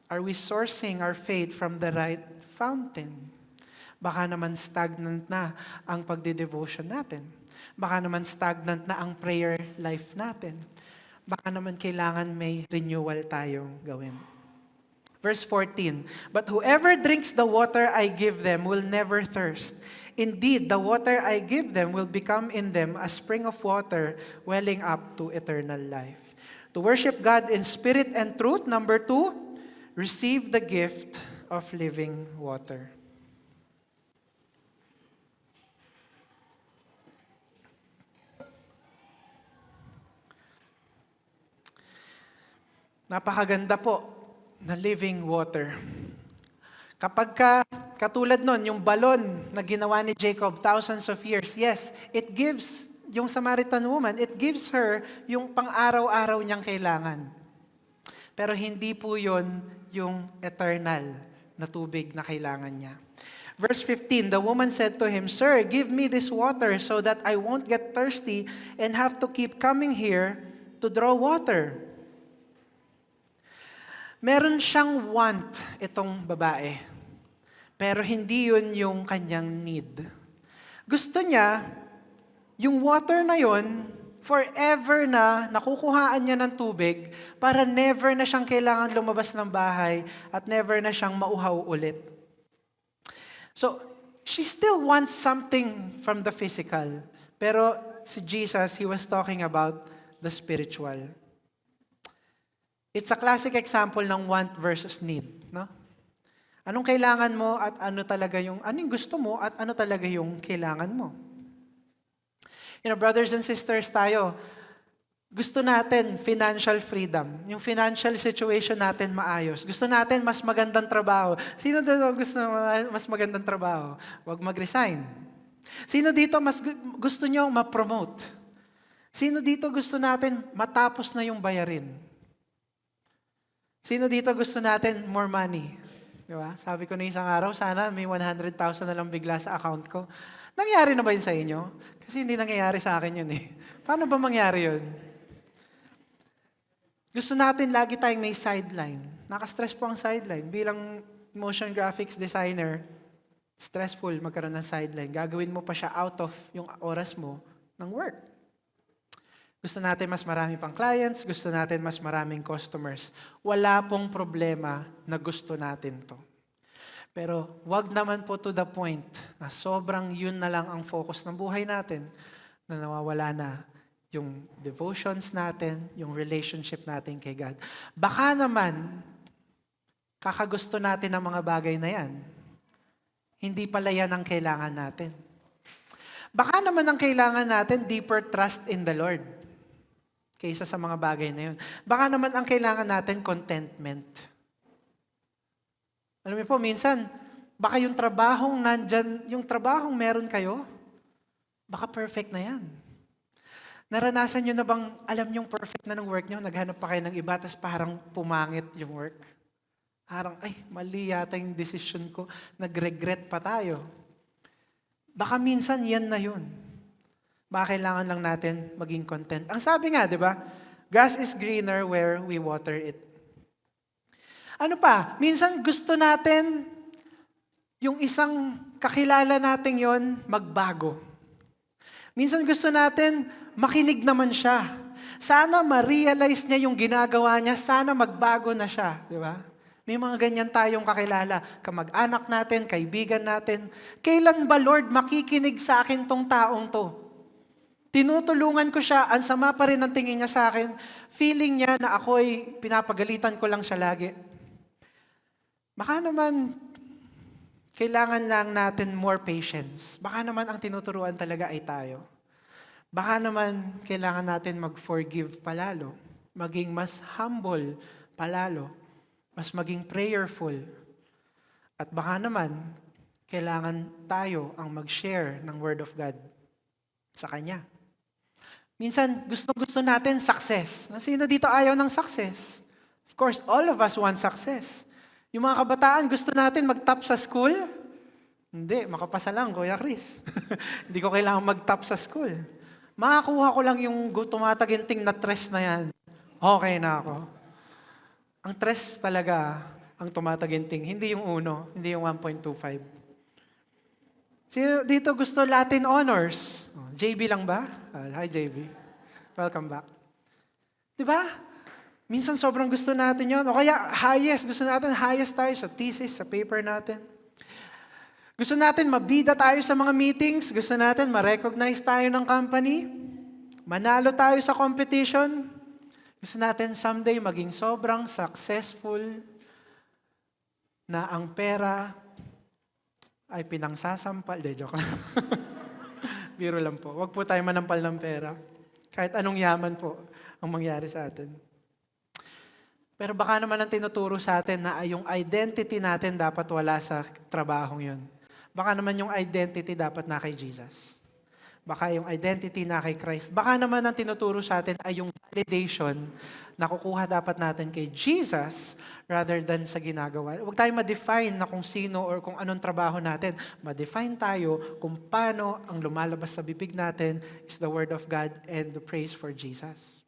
Are we sourcing our faith from the right fountain? Baka naman stagnant na ang pagde-devotion natin. Baka naman stagnant na ang prayer life natin. Baka naman kailangan may renewal tayong gawin. Verse 14, "But whoever drinks the water I give them will never thirst. Indeed, the water I give them will become in them a spring of water welling up to eternal life." To worship God in spirit and truth. Number 2, receive the gift of living water. Napakaganda po na living water. Kapag katulad nun, yung balon na ginawa ni Jacob thousands of years, yes, it gives yung Samaritan woman, it gives her yung pang-araw-araw niyang kailangan. Pero hindi po yun yung eternal na tubig na kailangan niya. Verse 15, "The woman said to him, 'Sir, give me this water so that I won't get thirsty and have to keep coming here to draw water.'" Meron siyang want itong babae. Pero hindi yun yung kanyang need. Gusto niya, yung water na yun, forever na nakukuhaan niya ng tubig para never na siyang kailangan lumabas ng bahay at never na siyang mauhaw ulit. So, she still wants something from the physical. Pero si Jesus, He was talking about the spiritual. It's a classic example ng want versus need, no? Anong kailangan mo at anong gusto mo at ano talaga yung kailangan mo? You know, brothers and sisters tayo, gusto natin financial freedom. Yung financial situation natin maayos. Gusto natin mas magandang trabaho. Sino dito gusto mas magandang trabaho? Huwag mag-resign. Sino dito mas gusto nyo ma-promote? Sino dito gusto natin matapos na yung bayarin? Sino dito gusto natin more money? Di ba? Sabi ko na isang araw, sana may 100,000 na lang bigla sa account ko. Nangyari na ba yun sa inyo? Kasi hindi nangyayari sa akin yun eh. Paano ba mangyari yun? Gusto natin lagi tayong may sideline. Nakastress po ang sideline. Bilang motion graphics designer, stressful magkaroon ng sideline. Gagawin mo pa siya out of yung oras mo ng work. Gusto natin mas marami pang clients, gusto natin mas maraming customers. Wala pong problema na gusto natin to. Pero wag naman po to the point na sobrang yun na lang ang focus ng buhay natin na nawawala na yung devotions natin, yung relationship natin kay God. Baka naman, kakagusto natin ng mga bagay na yan. Hindi pala yan ang kailangan natin. Baka naman ang kailangan natin, deeper trust in the Lord kaysa sa mga bagay na yun. Baka naman ang kailangan natin, contentment. Alam mo po, minsan, baka yung trabahong nandyan, yung trabahong meron kayo, baka perfect na yan. Naranasan nyo na bang alam yung perfect na ng work nyo, naghanap pa kayo ng iba, tapos parang pumangit yung work? Parang, ay, mali yata yung decision ko, nag-regret pa tayo. Baka minsan yan na yun. Baka kailangan lang natin maging content. Ang sabi nga, di ba? Grass is greener where we water it. Ano pa? Minsan gusto natin yung isang kakilala natin yon magbago. Minsan gusto natin makinig naman siya. Sana ma-realize niya yung ginagawa niya. Sana magbago na siya. Di ba? May mga ganyan tayong kakilala. Kamag-anak natin, kaibigan natin. Kailan ba, Lord, makikinig sa akin tong taong to? Tinutulungan ko siya, ang sama pa rin ang tingin niya sa akin. Feeling niya na ako'y pinapagalitan ko lang siya lagi. Baka naman, kailangan lang natin more patience. Baka naman ang tinuturuan talaga ay tayo. Baka naman kailangan natin mag-forgive palalo. Maging mas humble palalo. Mas maging prayerful. At baka naman, kailangan tayo ang mag-share ng Word of God sa Kanya. Minsan, gusto natin success. Sino dito ayaw ng success? Of course, all of us want success. Yung mga kabataan, gusto natin mag-top sa school? Hindi, makapasa lang, Kuya Chris. Hindi ko kailangan mag-top sa school. Makakuha ko lang yung tumataginting na tres na yan. Okay na ako. Ang tres talaga ang tumataginting, hindi yung uno, hindi yung 1.25. Sino dito gusto Latin honors? JB lang ba? Hi JB. Welcome back. Diba? Minsan sobrang gusto natin yon. O kaya highest, gusto natin highest tayo sa thesis, sa paper natin. Gusto natin mabida tayo sa mga meetings. Gusto natin ma-recognize tayo ng company. Manalo tayo sa competition. Gusto natin someday maging sobrang successful na ang pera ay pinangsasampal. De, joke lang. Biro lang po. Huwag po tayo manampal ng pera. Kahit anong yaman po ang mangyari sa atin. Pero baka naman ang tinuturo sa atin na yung identity natin dapat wala sa trabahong yun. Baka naman yung identity dapat na kay Jesus. Baka yung identity na kay Christ. Baka naman ang tinuturo sa atin ay yung validation na kukuha dapat natin kay Jesus rather than sa ginagawa. Huwag tayong ma-define na kung sino or kung anong trabaho natin. Ma-define tayo kung paano ang lumalabas sa bibig natin is the Word of God and the praise for Jesus.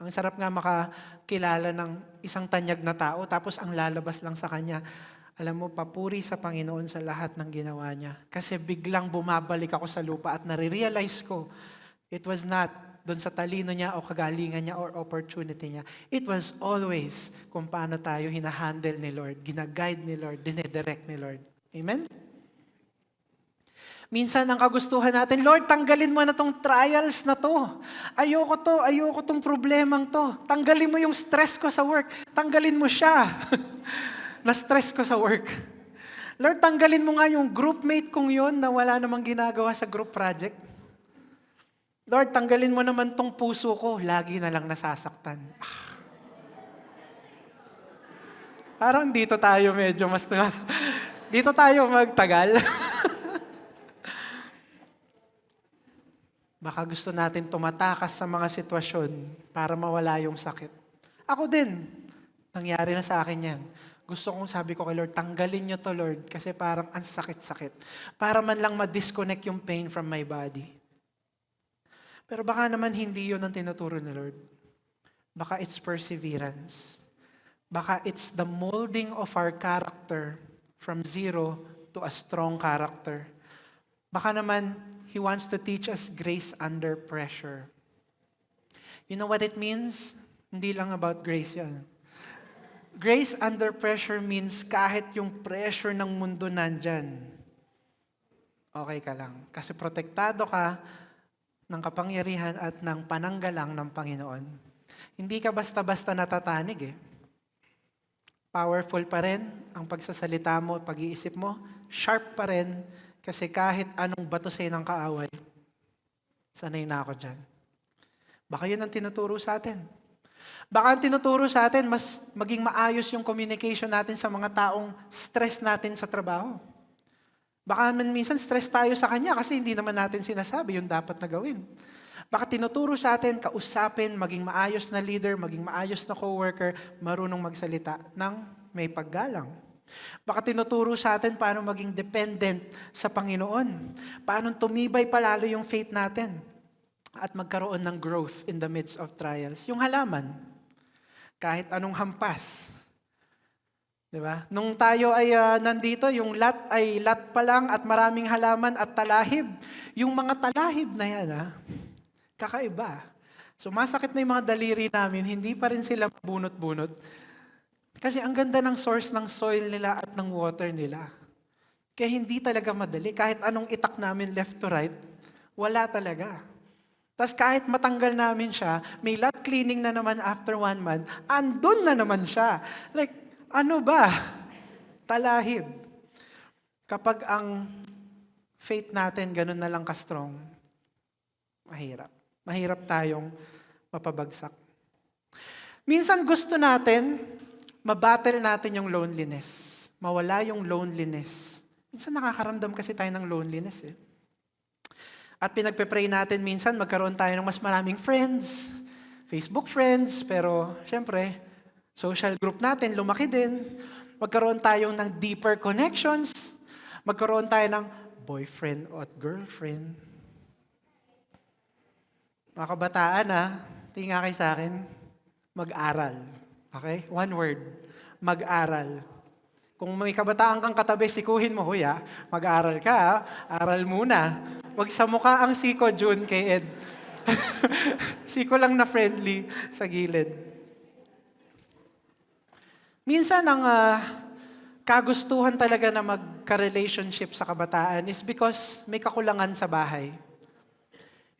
Ang sarap nga makakilala ng isang tanyag na tao tapos ang lalabas lang sa kanya. Alam mo, papuri sa Panginoon sa lahat ng ginawa niya. Kasi biglang bumabalik ako sa lupa at nare-realize ko, it was not doon sa talino niya o kagalingan niya or opportunity niya. It was always kung paano tayo hinahandle ni Lord, ginaguide ni Lord, dinedirect ni Lord. Amen? Minsan ang kagustuhan natin, Lord, tanggalin mo na tong trials na to. Ayoko tong problemang to. Tanggalin mo yung stress ko sa work. Tanggalin mo siya. Na-stress ko sa work. Lord, tanggalin mo nga yung groupmate kong yon na wala namang ginagawa sa group project. Lord, tanggalin mo naman tong puso ko. Lagi na lang nasasaktan. Parang dito tayo medyo mas... dito tayo magtagal. Baka gusto natin tumatakas sa mga sitwasyon para mawala yung sakit. Ako din. Nangyari na sa akin yan. Gusto kong sabi ko kay Lord, tanggalin niyo to Lord kasi parang ang sakit-sakit. Para man lang ma-disconnect yung pain from my body. Pero baka naman hindi yun ang tinuturo ni Lord. Baka it's perseverance. Baka it's the molding of our character from zero to a strong character. Baka naman, He wants to teach us grace under pressure. You know what it means? Hindi lang about grace yan. Grace under pressure means kahit yung pressure ng mundo nandyan, okay ka lang. Kasi protektado ka ng kapangyarihan at ng pananggalang ng Panginoon. Hindi ka basta-basta natatanig eh. Powerful pa rin ang pagsasalita mo, pag-iisip mo. Sharp pa rin kasi kahit anong bato sa'yo ng kaaway, sanay na ako dyan. Baka yun ang tinuturo sa atin. Baka ang tinuturo sa atin, mas maging maayos yung communication natin sa mga taong stress natin sa trabaho. Baka minsan stress tayo sa kanya kasi hindi naman natin sinasabi yung dapat na gawin. Baka tinuturo sa atin, kausapin, maging maayos na leader, maging maayos na coworker, marunong magsalita ng may paggalang. Baka tinuturo sa atin paano maging dependent sa Panginoon. Paano tumibay palalo yung faith natin at magkaroon ng growth in the midst of trials. Yung halaman, kahit anong hampas. Diba? Nung tayo ay nandito, yung lat ay lat pa lang at maraming halaman at talahib. Yung mga talahib na yan, kakaiba. Sumasakit na yung mga daliri namin, hindi pa rin sila bunot-bunot. Kasi ang ganda ng source ng soil nila at ng water nila. Kaya hindi talaga madali. Kahit anong itak namin left to right, wala talaga. Tapos kahit matanggal namin siya, may lot cleaning na naman after 1 month, andun na naman siya. Like, ano ba? Talahib. Kapag ang faith natin ganun na lang ka-strong, mahirap. Mahirap tayong mapabagsak. Minsan gusto natin, mabattle natin yung loneliness. Mawala yung loneliness. Minsan nakakaramdam kasi tayo ng loneliness eh. At pinagpe-pray natin minsan, magkaroon tayo ng mas maraming friends, Facebook friends, pero syempre, social group natin, lumaki din. Magkaroon tayo ng deeper connections. Magkaroon tayo ng boyfriend at girlfriend. Mga kabataan tingin nga kayo sa akin, mag-aral. Okay? One word, mag-aral. Kung may kabataan kang katabi, sikuhin mo, huy mag-aral ka, aral muna. Huwag sa mukha ang siko, June, kay Ed. Siko lang na friendly sa gilid. Minsan ang kagustuhan talaga na magka-relationship sa kabataan is because may kakulangan sa bahay.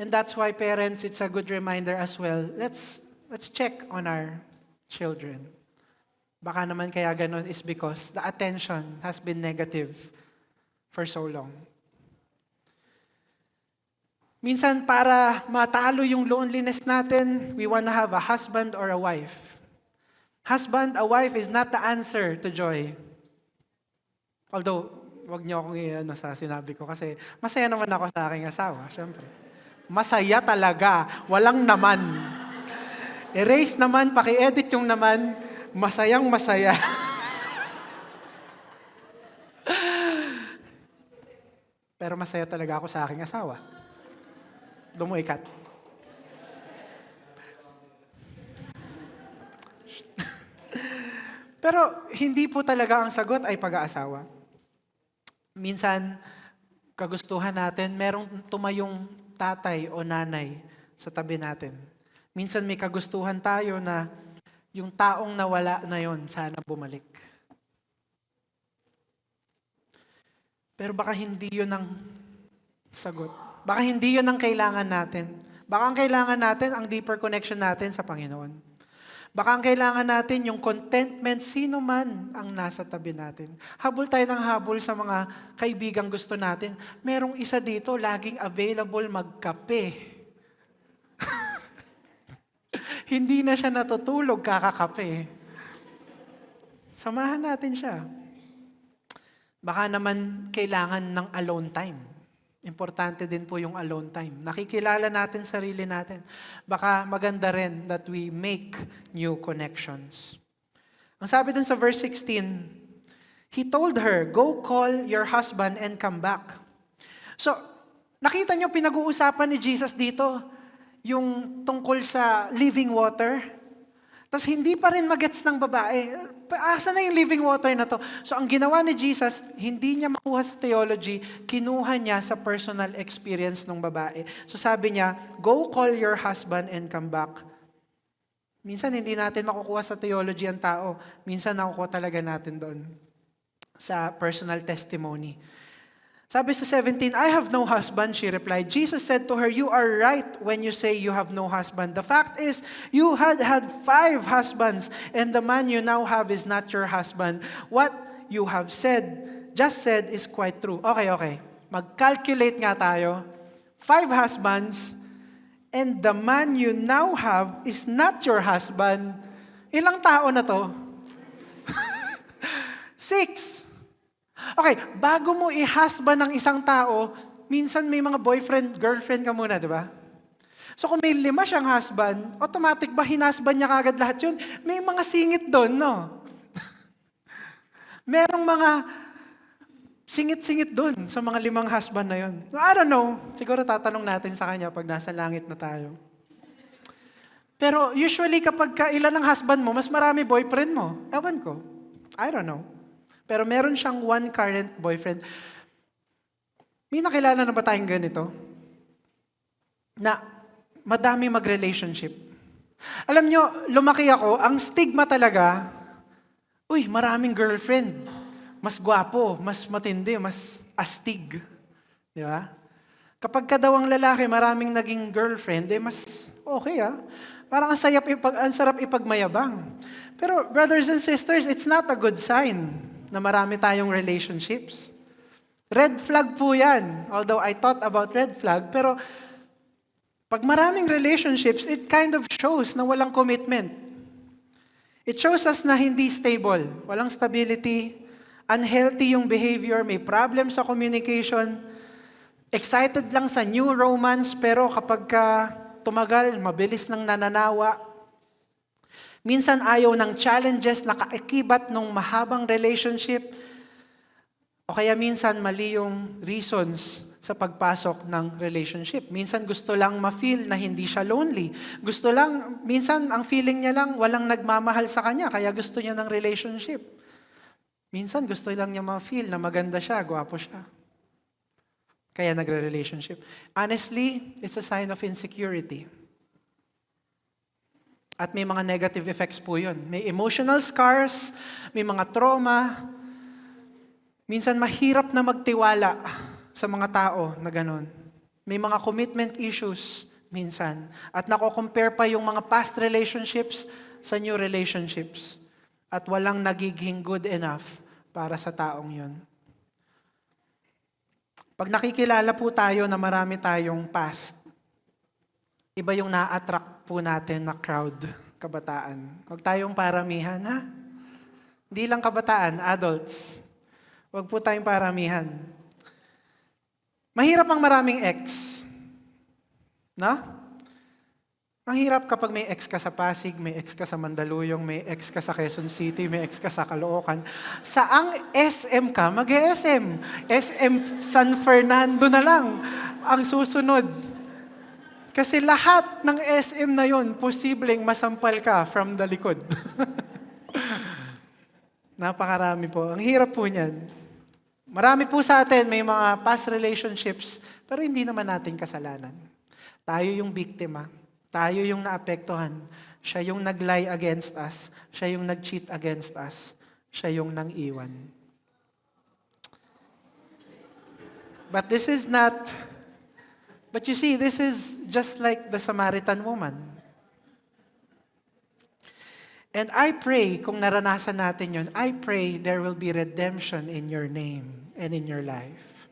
And that's why parents, it's a good reminder as well, let's check on our children. Baka naman kaya ganun is because the attention has been negative for so long. Minsan para matalo yung loneliness natin, we want to have a husband or a wife. Husband, a wife is not the answer to joy. Although, wag niyo akong sa sinabi ko kasi masaya naman ako sa aking asawa, syempre. Masaya talaga, walang naman. Erase naman, paki-edit yung naman, masayang masaya. Pero masaya talaga ako sa aking asawa. Dumuikat. Pero hindi po talaga ang sagot ay pag-aasawa. Minsan, kagustuhan natin, merong tumayong tatay o nanay sa tabi natin. Minsan may kagustuhan tayo na yung taong nawala na yon sana bumalik. Pero baka hindi yun ang sagot. Baka hindi yun ang kailangan natin. Baka ang kailangan natin, ang deeper connection natin sa Panginoon. Baka ang kailangan natin, yung contentment, sino man ang nasa tabi natin. Habol tayo ng habol sa mga kaibigang gusto natin. Merong isa dito, laging available magkape. Hindi na siya natutulog, kakakape. Samahan natin siya. Baka naman kailangan ng alone time. Importante din po yung alone time. Nakikilala natin sarili natin. Baka maganda rin that we make new connections. Ang sabi dun sa verse 16, He told her, "Go call your husband and come back." So, nakita niyo pinag-uusapan ni Jesus dito yung tungkol sa living water. Tas hindi pa rin magets ng babae. Asa na yung living water na to? So ang ginawa ni Jesus, hindi niya makuha sa theology, kinuha niya sa personal experience ng babae. So sabi niya, go call your husband and come back. Minsan hindi natin makukuha sa theology ang tao. Minsan nakukuha talaga natin doon sa personal testimony. Sabi sa 17, I have no husband, she replied. Jesus said to her, you are right when you say you have no husband. The fact is, you had 5 husbands, and the man you now have is not your husband. What you have just said is quite true. Okay. Mag-calculate nga tayo. 5 husbands, and the man you now have is not your husband. Ilang tao na to? 6. Okay, bago mo i-husband ng isang tao, minsan may mga boyfriend, girlfriend ka muna, di ba? So kung may 5 siyang husband, automatic ba hinusband niya kagad lahat yun? May mga singit doon, no? Merong mga singit-singit doon sa mga 5 husband na yun. I don't know. Siguro tatanong natin sa kanya pag nasa langit na tayo. Pero usually kapag ilan ang husband mo, mas marami boyfriend mo. Ewan ko. I don't know. Pero meron siyang 1 current boyfriend. May nakilala na ba tayong ganito? Na madami mag-relationship. Alam nyo, lumaki ako, ang stigma talaga, maraming girlfriend. Mas gwapo, mas matindi, mas astig. Di ba? Kapag ka daw ang lalaki, maraming naging girlfriend, mas okay Parang ang sarap ipagmayabang. Pero brothers and sisters, it's not a good sign na marami tayong relationships. Red flag po yan. Although I thought about red flag, pero pag maraming relationships, it kind of shows na walang commitment. It shows us na hindi stable, walang stability, unhealthy yung behavior, may problem sa communication, excited lang sa new romance, pero kapag tumagal, mabilis nang nananawa. Minsan ayaw ng challenges na kaakibat ng mahabang relationship. O kaya minsan mali yung reasons sa pagpasok ng relationship. Minsan gusto lang ma-feel na hindi siya lonely. Minsan ang feeling niya lang walang nagmamahal sa kanya, kaya gusto niya ng relationship. Minsan gusto lang niya ma-feel na maganda siya, gwapo siya. Kaya nagre-relationship. Honestly, it's a sign of insecurity. At may mga negative effects po yun. May emotional scars, may mga trauma. Minsan mahirap na magtiwala sa mga tao na ganun. May mga commitment issues minsan. At nako-compare pa yung mga past relationships sa new relationships. At walang nagiging good enough para sa taong yun. Pag nakikilala po tayo na marami tayong past, iba yung na-attract po natin na crowd, kabataan. Huwag tayong paramihan, ha? Hindi lang kabataan, adults. Huwag po tayong paramihan. Mahirap ang maraming ex. No? Ang hirap kapag may ex ka sa Pasig, may ex ka sa Mandaluyong, may ex ka sa Quezon City, may ex ka sa Caloocan. Saang SM ka, mag-SM. SM San Fernando na lang ang susunod. Kasi lahat ng SM na yon, posibleng masampal ka from the likod. Napakarami po. Ang hirap po niyan. Marami po sa atin, may mga past relationships, pero hindi naman natin kasalanan. Tayo yung biktima. Tayo yung naapektuhan. Siya yung nag-lie against us. Siya yung nag-cheat against us. Siya yung nang-iwan. But you see, this is just like the Samaritan woman. And I pray, kung naranasan natin yun, I pray there will be redemption in your name and in your life.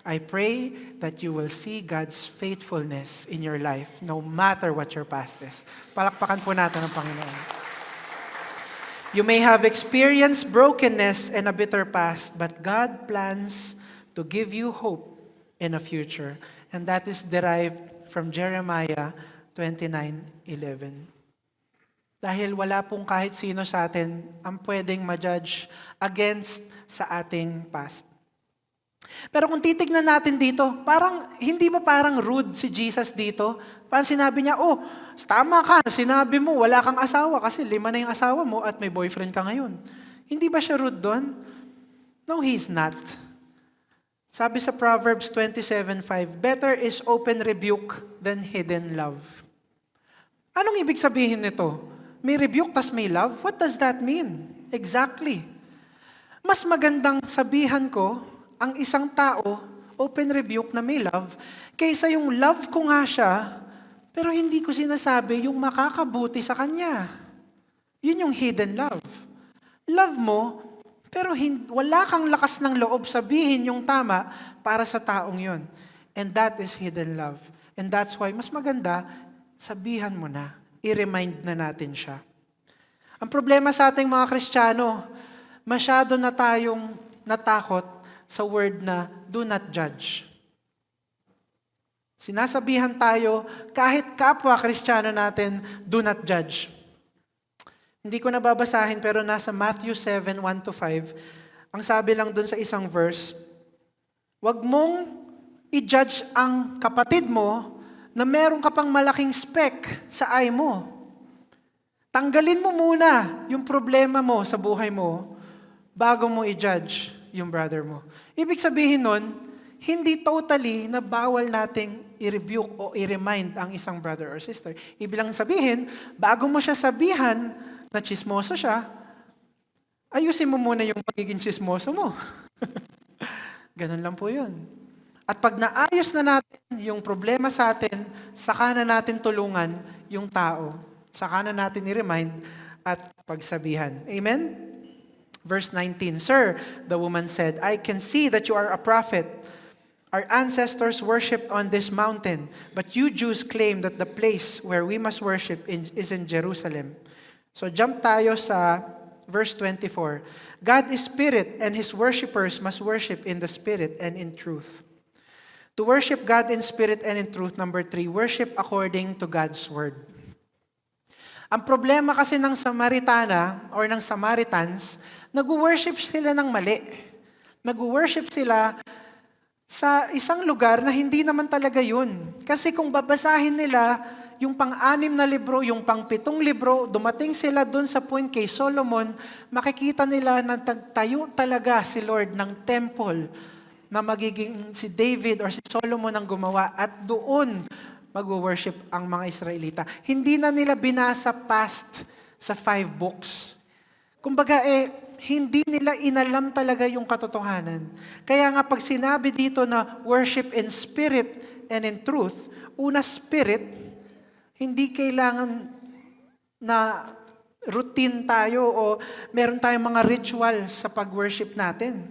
I pray that you will see God's faithfulness in your life, no matter what your past is. Palakpakan po natin ang Panginoon. You may have experienced brokenness and a bitter past, but God plans to give you hope in a future. And that is derived from Jeremiah 29:11. Dahil wala pong kahit sino sa atin ang pwedeng ma-judge against sa ating past. Pero kung titignan natin dito, hindi ba parang rude si Jesus dito? Parang sinabi niya, oh, tama ka, sinabi mo, wala kang asawa kasi 5 na yung asawa mo at may boyfriend ka ngayon. Hindi ba siya rude doon? No, he's not. Sabi sa Proverbs 27:5, better is open rebuke than hidden love. Anong ibig sabihin nito? May rebuke tas may love? What does that mean? Exactly. Mas magandang sabihan ko ang isang tao, open rebuke na may love, kaysa yung love ko nga siya, pero hindi ko sinasabi yung makakabuti sa kanya. Yun yung hidden love. Love mo, pero wala kang lakas ng loob sabihin yung tama para sa taong yun. And that is hidden love. And that's why mas maganda, sabihan mo na, i-remind na natin siya. Ang problema sa ating mga Kristiyano, masyado na tayong natakot sa word na do not judge. Sinasabihan tayo, kahit kapwa Kristiyano natin, do not judge. Hindi ko nababasahin pero nasa Matthew 7:1-5, ang sabi lang dun sa isang verse, wag mong i-judge ang kapatid mo na meron ka pang malaking speck sa eye mo. Tanggalin mo muna yung problema mo sa buhay mo bago mo i-judge yung brother mo. Ibig sabihin nun, hindi totally na bawal nating i-rebuke o i-remind ang isang brother or sister. Ibig lang sabihin, bago mo siya sabihan na chismoso siya, ayusin mo muna yung pagiging chismoso mo. Ganun lang po yun. At pag naayos na natin yung problema sa atin, saka na natin tulungan yung tao. Saka na natin i-remind at pagsabihan. Amen? Verse 19, Sir, the woman said, I can see that you are a prophet. Our ancestors worshipped on this mountain, but you Jews claim that the place where we must worship is in Jerusalem. So jump tayo sa verse 24. God is spirit, and His worshipers must worship in the spirit and in truth. To worship God in spirit and in truth, number 3, worship according to God's word. Ang problema kasi ng Samaritana or ng Samaritans, nag-worship sila ng mali. Nag-worship sila sa isang lugar na hindi naman talaga yun. Kasi kung babasahin nila yung pang-6 na libro, yung pang-7 libro, dumating sila dun sa point kay Solomon, makikita nila na tagtayo talaga si Lord ng temple na magiging si David or si Solomon ang gumawa at doon mag-worship ang mga Israelita. Hindi na nila binasa past sa 5 books. Kumbaga hindi nila inalam talaga yung katotohanan. Kaya nga pag sinabi dito na worship in spirit and in truth, una spirit, hindi kailangan na routine tayo o meron tayong mga ritual sa pag-worship natin.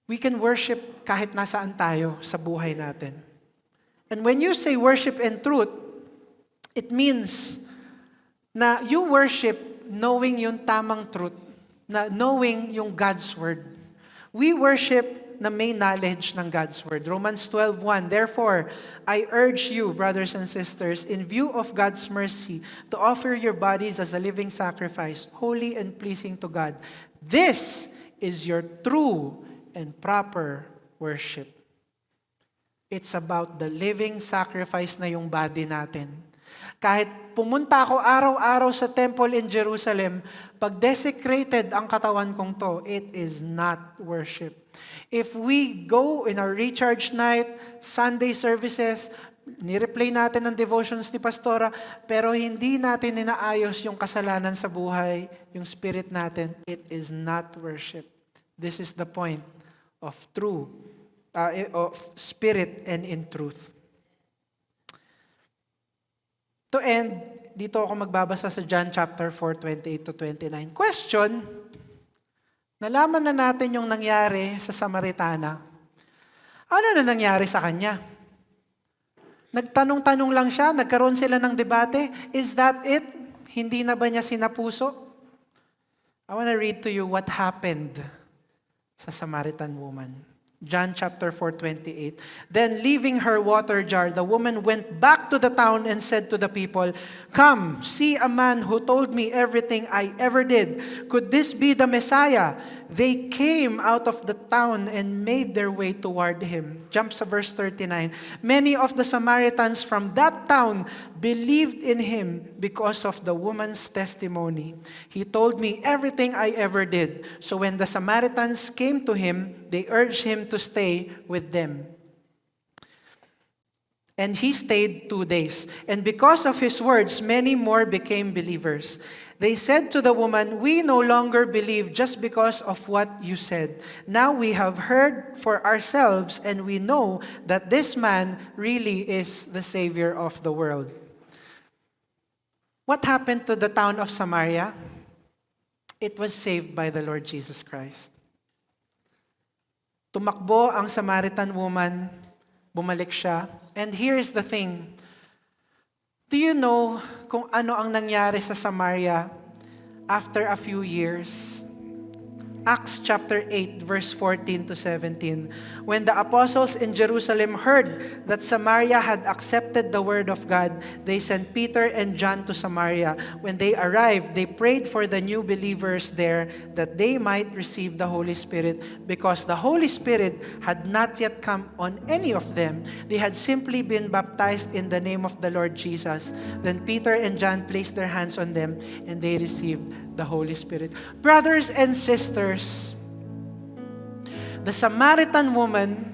We can worship kahit nasaan tayo sa buhay natin. And when you say worship in truth, it means na you worship knowing yung tamang truth, na knowing yung God's word. We worship na may knowledge ng God's word. Romans 12:1, Therefore, I urge you, brothers and sisters, in view of God's mercy, to offer your bodies as a living sacrifice, holy and pleasing to God. This is your true and proper worship. It's about the living sacrifice na yung body natin. Kahit pumunta ako araw-araw sa temple in Jerusalem, pag desecrated ang katawan kong to, it is not worship. If we go in our recharge night, Sunday services, ni-replay natin ang devotions ni Pastora, pero hindi natin inaayos yung kasalanan sa buhay, yung spirit natin, it is not worship. This is the point of true of spirit and in truth. To end, dito ako magbabasa sa John chapter 4:28-29. Question, nalaman na natin yung nangyari sa Samaritana. Ano na nangyari sa kanya? Nagtanong-tanong lang siya, nagkaroon sila ng debate. Is that it? Hindi na ba niya sinapuso? I want to read to you what happened sa Samaritan woman. John chapter 4:28. Then leaving her water jar, the woman went back to the town and said to the people, Come, see a man who told me everything I ever did. Could this be the Messiah? They came out of the town and made their way toward him. Jump sa verse 39. Many of the Samaritans from that town believed in him because of the woman's testimony. He told me everything I ever did. So when the Samaritans came to him, they urged him to stay with them. And he stayed 2 days. And because of his words, many more became believers. They said to the woman, "We no longer believe just because of what you said. Now we have heard for ourselves, and we know that this man really is the Savior of the world." What happened to the town of Samaria? It was saved by the Lord Jesus Christ. Tumakbo ang Samaritan woman, bumalik siya. And here's the thing. Do you know kung ano ang nangyari sa Samaria after a few years? Acts chapter 8, verse 14 to 17. When the apostles in Jerusalem heard that Samaria had accepted the word of God, they sent Peter and John to Samaria. When they arrived, they prayed for the new believers there that they might receive the Holy Spirit, because the Holy Spirit had not yet come on any of them. They had simply been baptized in the name of the Lord Jesus. Then Peter and John placed their hands on them, and they received the Holy Spirit. Brothers and sisters, the Samaritan woman,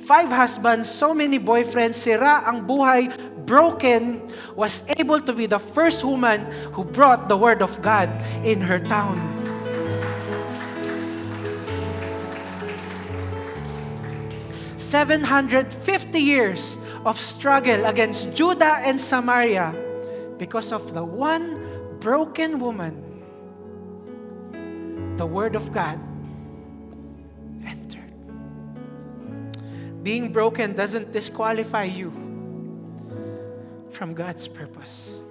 5 husbands, so many boyfriends, sira ang buhay, broken, was able to be the first woman who brought the word of God in her town. "750 years of struggle against Judah and Samaria because of the one broken woman. The word of God entered." Being broken doesn't disqualify you from God's purpose.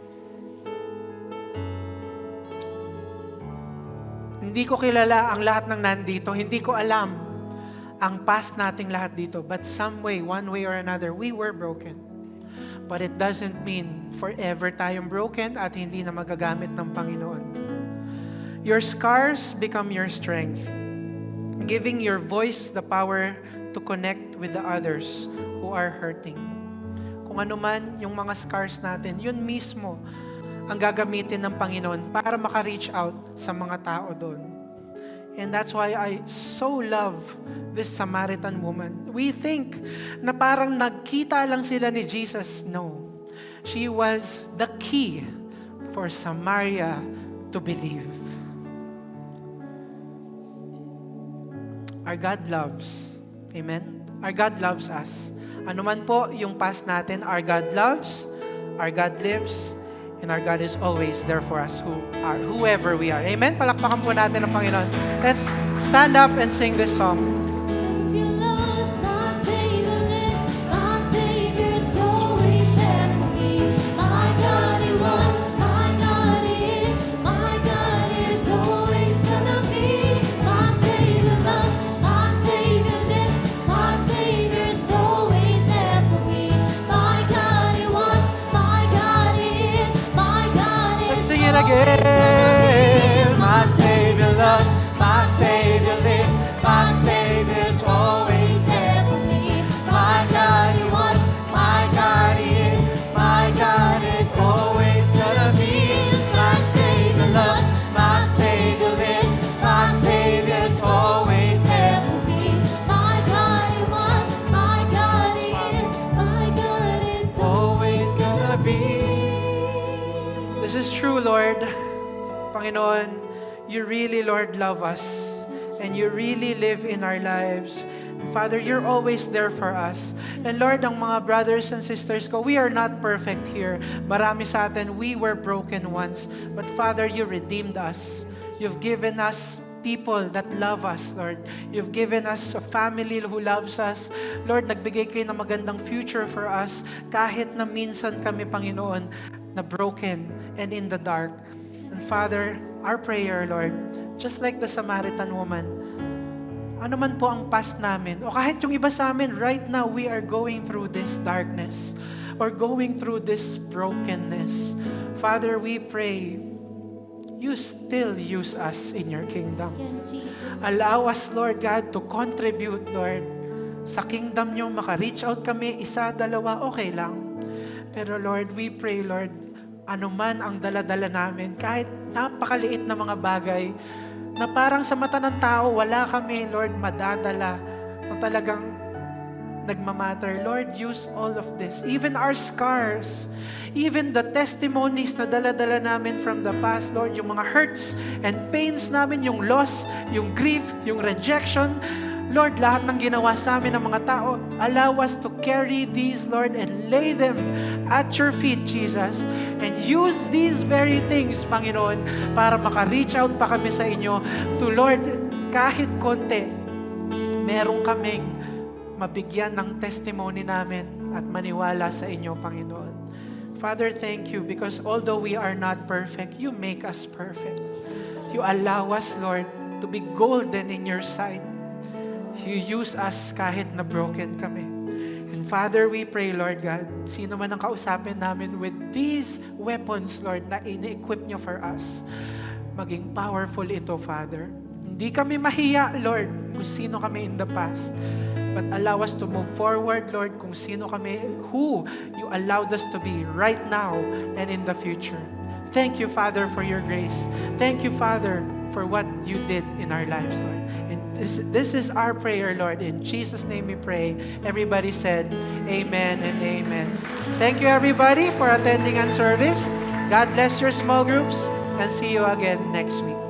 Hindi ko kilala ang lahat ng nandito. Hindi ko alam ang past nating lahat dito. But some way, one way or another, we were broken. But it doesn't mean forever tayong broken at hindi na magagamit ng Panginoon. Your scars become your strength, giving your voice the power to connect with the others who are hurting. Kung ano man yung mga scars natin, yun mismo ang gagamitin ng Panginoon para maka-reach out sa mga tao doon. And that's why I so love this Samaritan woman. We think na parang nagkita lang sila ni Jesus. No. She was the key for Samaria to believe. Our God loves. Amen? Our God loves us. Ano man po yung past natin, our God loves, our God lives, and our God is always there for us whoever we are. Amen? Palakpakan po natin ang Panginoon. Let's stand up and sing this song. You lost my Savior lives, my Savior's always there for me. My God He was, my God He is, my God is always gonna be. My Savior loves, my Savior lives, my Savior's always there for me. My God He was, my God He is, my God is Let's sing it always gonna be. again. My Savior loves, my Savior lives, my Savior's always there for me. My God He was, my God He is, my God is always gonna be. My Savior loves, my Savior lives, my Savior's always there for me. My God He was, my God He is, my God is always gonna be. This is true, Lord. Panginoon, you really, Lord, love us. And you really live in our lives. Father, you're always there for us. And Lord, ang mga brothers and sisters ko, we are not perfect here. Marami sa atin, we were broken once. But Father, you redeemed us. You've given us people that love us, Lord. You've given us a family who loves us. Lord, nagbigay kayo ng magandang future for us kahit na minsan kami, Panginoon, na broken and in the dark. And Father, our prayer, Lord, just like the Samaritan woman, ano man po ang past namin, o kahit yung iba sa amin, right now, we are going through this darkness or going through this brokenness. Father, we pray, you still use us in your kingdom. Yes, Jesus. Allow us, Lord God, to contribute, Lord, sa kingdom nyo. Maka-reach out kami, isa, dalawa, okay lang. Pero Lord, we pray, Lord, anuman ang dala-dala namin, kahit napakaliit na mga bagay, na parang sa mata ng tao, wala kami, Lord, madadala, na talagang nagmamatter. Lord, use all of this. Even our scars, even the testimonies na dala-dala namin from the past, Lord, yung mga hurts and pains namin, yung loss, yung grief, yung rejection, Lord, lahat ng ginawa sa amin ng mga tao, allow us to carry these, Lord, and lay them at your feet, Jesus. And use these very things, Panginoon, para maka-reach out pa kami sa inyo to, Lord, kahit konti, meron kaming mabigyan ng testimony namin at maniwala sa inyo, Panginoon. Father, thank you because although we are not perfect, you make us perfect. You allow us, Lord, to be golden in your sight. You use us kahit na broken kami. And Father, we pray, Lord God, sino man ang kausapin namin with these weapons, Lord, na ini-equip nyo for us, maging powerful ito, Father. Hindi kami mahiya, Lord, kung sino kami in the past. But allow us to move forward, Lord, kung sino kami, who you allowed us to be right now and in the future. Thank you, Father, for your grace. Thank you, Father, for what you did in our lives, Lord. And this is our prayer, Lord. In Jesus' name we pray. Everybody said, amen and amen. Thank you, everybody, for attending our service. God bless your small groups, and see you again next week.